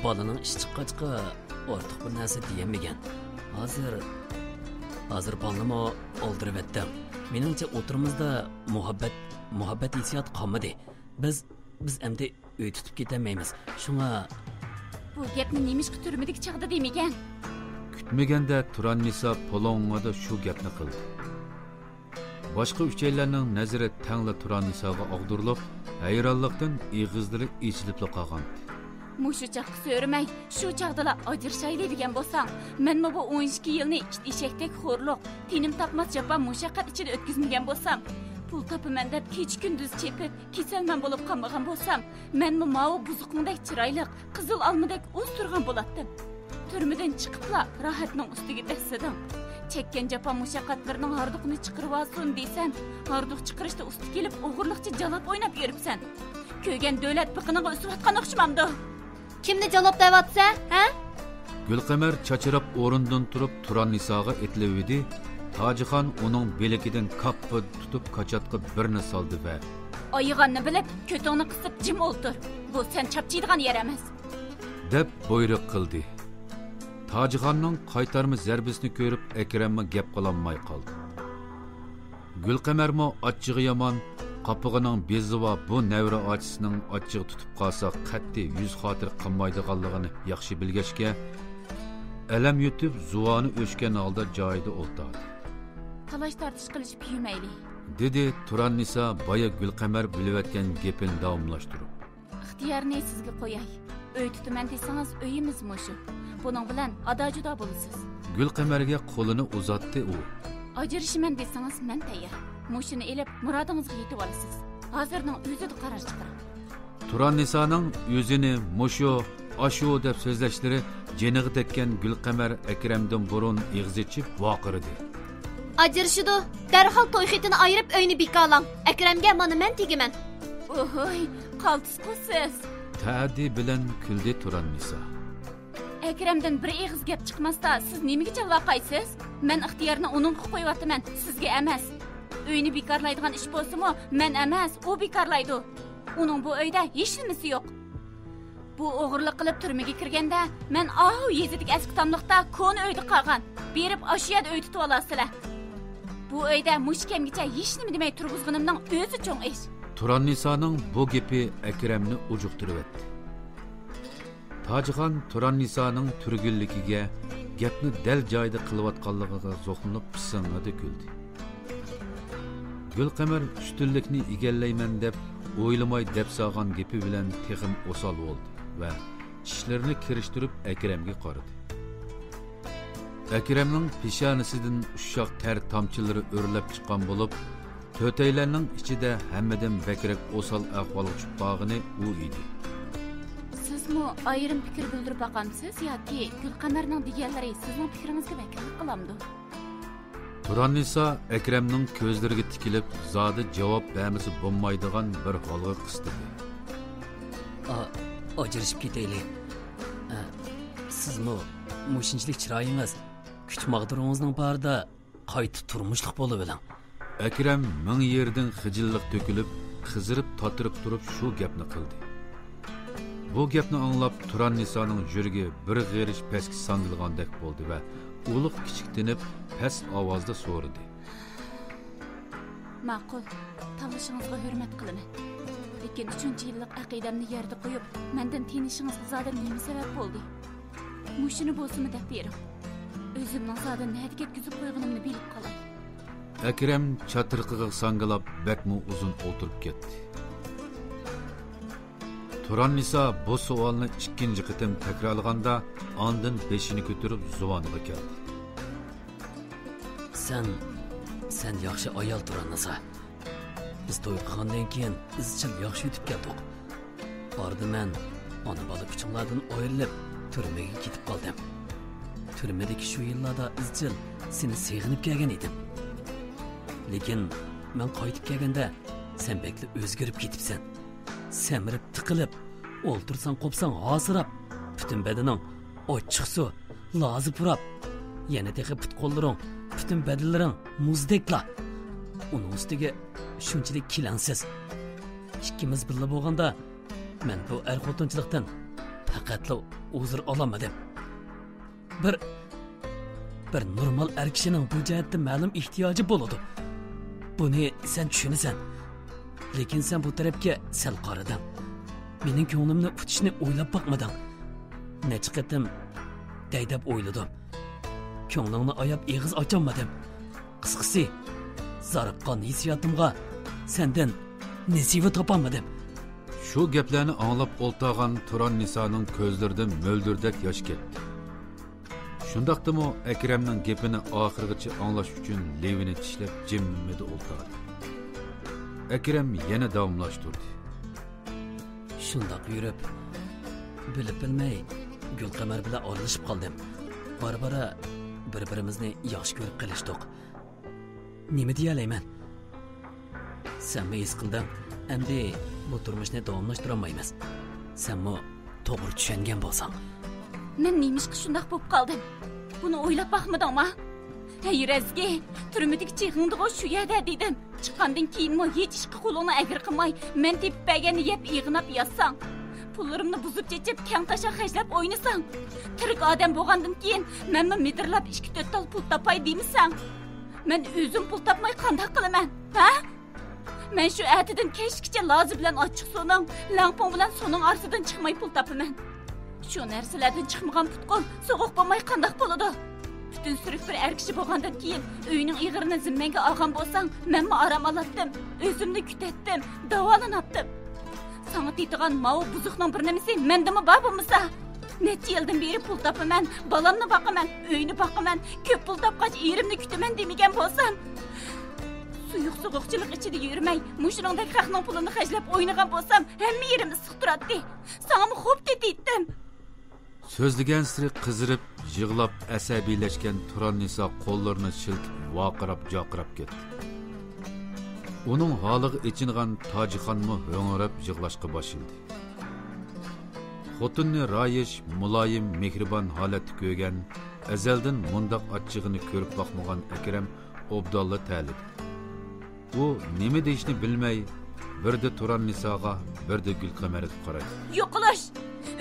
S1: bolaning ish chiqqachqa ortiq bir narsa deyamagan. Hozir bolani o'ldirib etdim. Meningcha o'tirimizda muhabbat hissiyot qolmadi. Biz endi uy tutib ketamaymiz. Shunga
S3: bu gapni nemishqa turmidik chaqda demagan.
S2: Kutmaganda Turanisa polongada shu gapni qildi. Boshqa uchaylarning nazari tangla Turanisaga og'dirilib, hayronlikdan ig'izlari ichilib qolgan.
S3: Mushu chaqqa so'rmay, shu chaqdalar ajrashayli degan bo'lsam, menmi bu 12 yilni eshakdek xo'rliq, tinim taqmas japa mushaqqat ichida o'tkazmagan bo'lsam, pul topaman deb kecha kunduz chepib kasalman bo'lib qolmagan bo'lsam, menmi ma'u buzuqmidek chiroyli, qizil olmadek o'z turgan bo'latdim. Turmadan chiqibla rohatning ustiga dassadim. Chekkan jafo mushaqqatlarning harduqni chiqirib olsin desam, harduq chiqirishda usti kelib o'g'irliqcha jalab o'ynab yuribsan. Ko'ygan davlat biqiniga usvatgan o'xshamamdi.
S4: Kimni jalob deyapsa, ha?
S2: Gulqamar chachirab o'rindan turib Turannisoga etilibdi. Tajixon uning belikidan kappa tutib qachatga birni soldi va
S3: oyig'anni bilib, ko'tingni qisib jim o'ltir. Bu sen chapchiydigan yer emas.
S2: deb buyruq qildi. Tajixonning qaytarma zarbasini ko'rib Akramga gap qilolmay qoldi. Gulqamarmo achchig'i yomon, qapig'ining beziva bu navra ochisining achchig'i tutib qolsa qat'iy yuz xotir qilmaydiganligini yaxshi bilgachga, alam yutib zuvoni o'chgan holda joyida o'ltirdi.
S3: Talash tartish qilishib yumayli,
S2: dedi Turannisa boya Gulqamar biliyotgan gapini davomlashtirib.
S3: ixtiyorni sizga qo'yay. Uy tutaman desangiz uyimiz mushu. Buning bilan ado-judo bo'lasiz.
S2: Gulqamarga qo'lini uzatdi u.
S3: Ajrashiman desangiz men tayyor. Mushuni elib murodingizga yetib olasiz. Hozirning o'zida qaror chiqaring.
S2: Turannisaning o'zini mushu ashu deb so'zlashlari jeniga tekkan Gulqamar Akramdan burun ig'zichib voqirdi.
S4: Ajrashidu, darhol to'y xitini ayirib uyni bekalang. Akramga mana men tegiman.
S3: Ohoy, qaltis qilsiz.
S2: Ta'di bilan kuldi Turannisa.
S3: Akramdan bir eg'iz gap chiqmasda siz nimaga javob qaysiz? Men ixtiyorni uningga qo'yapman, sizga emas. Uyni bekorlaydigan ish bo'lsa-mu, men emas, u bekorlaydi. Uning bu uyda hech nimasi yo'q. Bu o'g'irlik qilib turmaga kirganda, men yezidik eski tamliqda ko'n uyda qolgan. Berib ashiyat uy tutib olasizlar. Bu uyda mushkamgacha hech nima demay turg'izganimning o'zi cho'ng ish.
S2: Turannisaning bu gapi Akramni ujuqtirib etdi. Tajixon Turannisaning turgilligiga, gapni dal joyida qilayotganligiga zo'qinib pisingadi kuldi. Gulqamar ustunlikni egallayman deb o'ylamay deb solgan gapi bilan texim o'sal bo'ldi va tishlarini kirishtirib Akramga qaradi. Akramning peshonasidan ushoq ter tomchilari o'rlab chiqqan bo'lib, to'taylarning ichida hammadan bakrak o'sal ahvolga chiqqani u edi.
S3: Sizmi ayrim fikr bildirib boqamsiz yoki Gulqamarning deganlari sizning fikringizga vakillik qilamdi?
S2: Turannisa Akramning ko'zlariga tikilib, zodi javob bermasi bo'lmaydigan bir holga qisdi.
S1: Ajrashib ketaylik. Sizmi mushinchilik chiroyingiz, kuch maqdiringizning barida qayta turmushliq bo'lib bilan.
S2: Akram ming yerdan xijillik to'kilib, qizirib totirib turib shu gapni qildi. Bu gapni anglab Turannisaning yuragi bir g'erish pastga sangilgandek bo'ldi va ulug' kichiktinib past ovozda so'radi.
S3: Ma'qul, tanlashingizga hurmat qilaman. Lekin 3-yillik aqidamni yerda qo'yib, mendan tinishingizga zoda nima sabab bo'ldi? Mushuni bo'lsa-mi deb bering. O'zimning zoda nega ketkizib qo'yganimni bilib qolay.
S2: Akram chatirqiga sangilab bakmu uzun o'tirib ketdi. Turannisa bu savolni ikkinchi qitim takrorlaganda ondan beshini ko'tarib zuvoniga keldi.
S1: Sen yaxshi ayol Turannisa. Biz to'y qilgandan keyin izchil yaxshi yutib keldik. Bordi men ona bola kuchimlardan ayrilib turmaga ketib qoldim. Turmadagi shu yillarda izchil seni seg'inib kelgan edim. Lekin men qaytib kelganda sen bekli o'zgarib ketibsan. Semirib tiqilib, o'ltirsan qopsan hozirab, butun badaning ochiq suv, lozi purab, yana texi put qo'llaring, butun badalaring muzdekla. Uning ustiga shunchalik kilansiz. Ikkimiz birga bo'lganda, men bu er-xotinchilikdan faqatla o'zir olamadim. Bir normal er kishining bu jihatda ma'lum ehtiyoji bo'ladi. Buni sen tushunasan. Lekin sen bu tarafga sal qarading. Mening ko'nglimni tutishni o'ylab boqmading. Necha qatim daydab o'yladim. Ko'nglimni oyab eg'iz ocholmadim. Qisqasi, zariqqan hissiyotimga sendan nasiba topolmadim.
S2: Shu gaplarni anglab o'ltirgan Turannisaning ko'zlaridan mo'ldirdek yosh ketdi. Shundaqdimi Akramning gapini oxirigacha anglash uchun levini tishlab jimmidi o'ltirdi. Akram yana davomlashtirdi.
S1: Shundoq yurib, bilib bilmay Gulqamar bilan oralashib qoldim. Bora-bora bir-birimizni yaxshi ko'rib qilishdik. Nima deyalayman? Sen his qildim. Endi bu turmushni davomlashtira olmaymiz. Senmi to'g'ri tushungan bo'lsang.
S3: Men nimishqa shundoq bo'lib qoldim? Buni o'ylab baxmadingmi? Hey Razgi, turmidagi chig'ingda shu yerda dedim. Chiqqandan keyinmi hech ishga qo'lingni agir qilmay, men tepbagani yeb ig'nab yotsang, pullarimni buzib chechib, kang tasha xajlab o'ynasang, tirik odam bo'lgandan keyin menmi metrlab 2-4 tal pul topay demisang, men o'zim pul topmay qanday qilaman? Ha? Men shu atidan kechgacha lozi bilan ochiq so'ning, lampon bilan so'ning orasidan chiqmay pul topaman. Shu narsalardan chiqmagan putqol so'g'uq bo'lmay qanday bo'ladi? Bütün sürük bir erkişi bo'lgandan keyin uyning ig'irini zimmanga olgan bo'lsang, menmi aram olatdim, o'zimni kutatdim, davolanatdim. Sana tetigan mao buzuqning bir nimasi mendimi bor bo'lmasa? Necha yildan beri pul topaman, balamni boqaman, uyni boqaman, ko'p pul topgach erimni kutaman demagan bo'lsam, suyuq so'g'uqchilik ichida yurmay, mushuningdek haqning pulini xajlab o'ynagan bo'lsam, hamma yerim issiq turadi. Sana xo'p deydim.
S2: So'zlagan siri qizirib, yig'lab, asabiylashgan Turannisa qo'llarini shiltib, vaqirab, joqirab ketdi. Uning holiga ichingan Tojixonmi ho'ngrab yig'lashga boshladi. Xotinni rayish, muloyim, mehribon holatda ko'rgan, azaldan mundoq achchig'ini ko'rib boqmagan Akram obdalla ta'lidi. U nima deyishni bilmay, birda Turannisaga, birda Gulqamarga qaradi.
S3: Yo'qlash,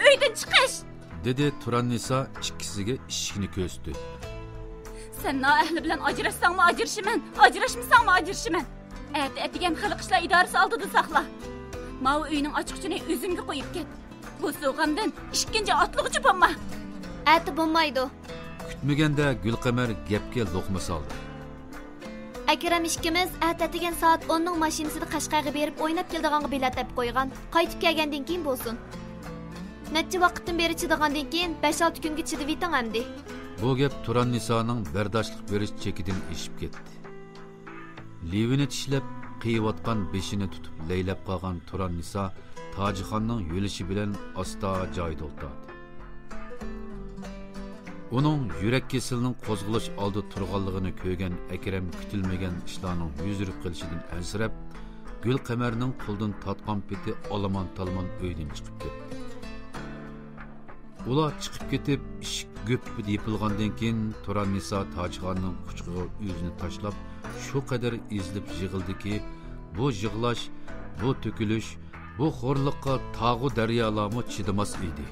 S3: uydan chiqish!
S2: dedi Turannisa ikkisiga ishikni ko'zdi.
S3: Sen noahli bilan ajrashsangmi ajrashiman, ajrashmasangmi ajrashiman. Atigan xalq ishlar idorasi oldida saqla. Mao uyning ochiqchini o'zimga qo'yib ket. Bu so'g'amdan ikkinchi otliqchi bo'lma.
S4: Ati bo'lmaydi.
S2: Kutmaganda Gulqamar gapga loqma soldi.
S4: Akram ikkimiz atigan soat 10 ning mashinasida Qashqarga berib o'ynab keldiganga bilet deb qo'ygan. Qaytib kelgandan keyin bo'lsin. Necha vaqtdan beri chidagandan keyin 5-6 kunga chidib yeting hamdi.
S2: Bu gap Turannisaning bardoshlik berish chekidan eshib ketdi. Levini tishlab, qiyayotgan beshini tutib laylab qolgan Turannisa Tojixonning yo'lishi bilan asta joyida o'tirdi. Uning yurak kesilining qo'zg'alish oldi turganligini ko'rgan Akram kutilmagan ishlarning yuzurib qilishidan ansirab, Gulqamarning qo'ldan tatgan peti olomon-talmon uydan chiqib ketdi. Ular chiqib ketib, ishik göp yepilgandan keyin Turannisa Tojixonning quchog'iga o'zini tashlab, shu qadar izlib yig'ildiki, bu yig'lash, bu to'kilish, bu xo'rliqqa tog'u daryolarmi chidamas edi.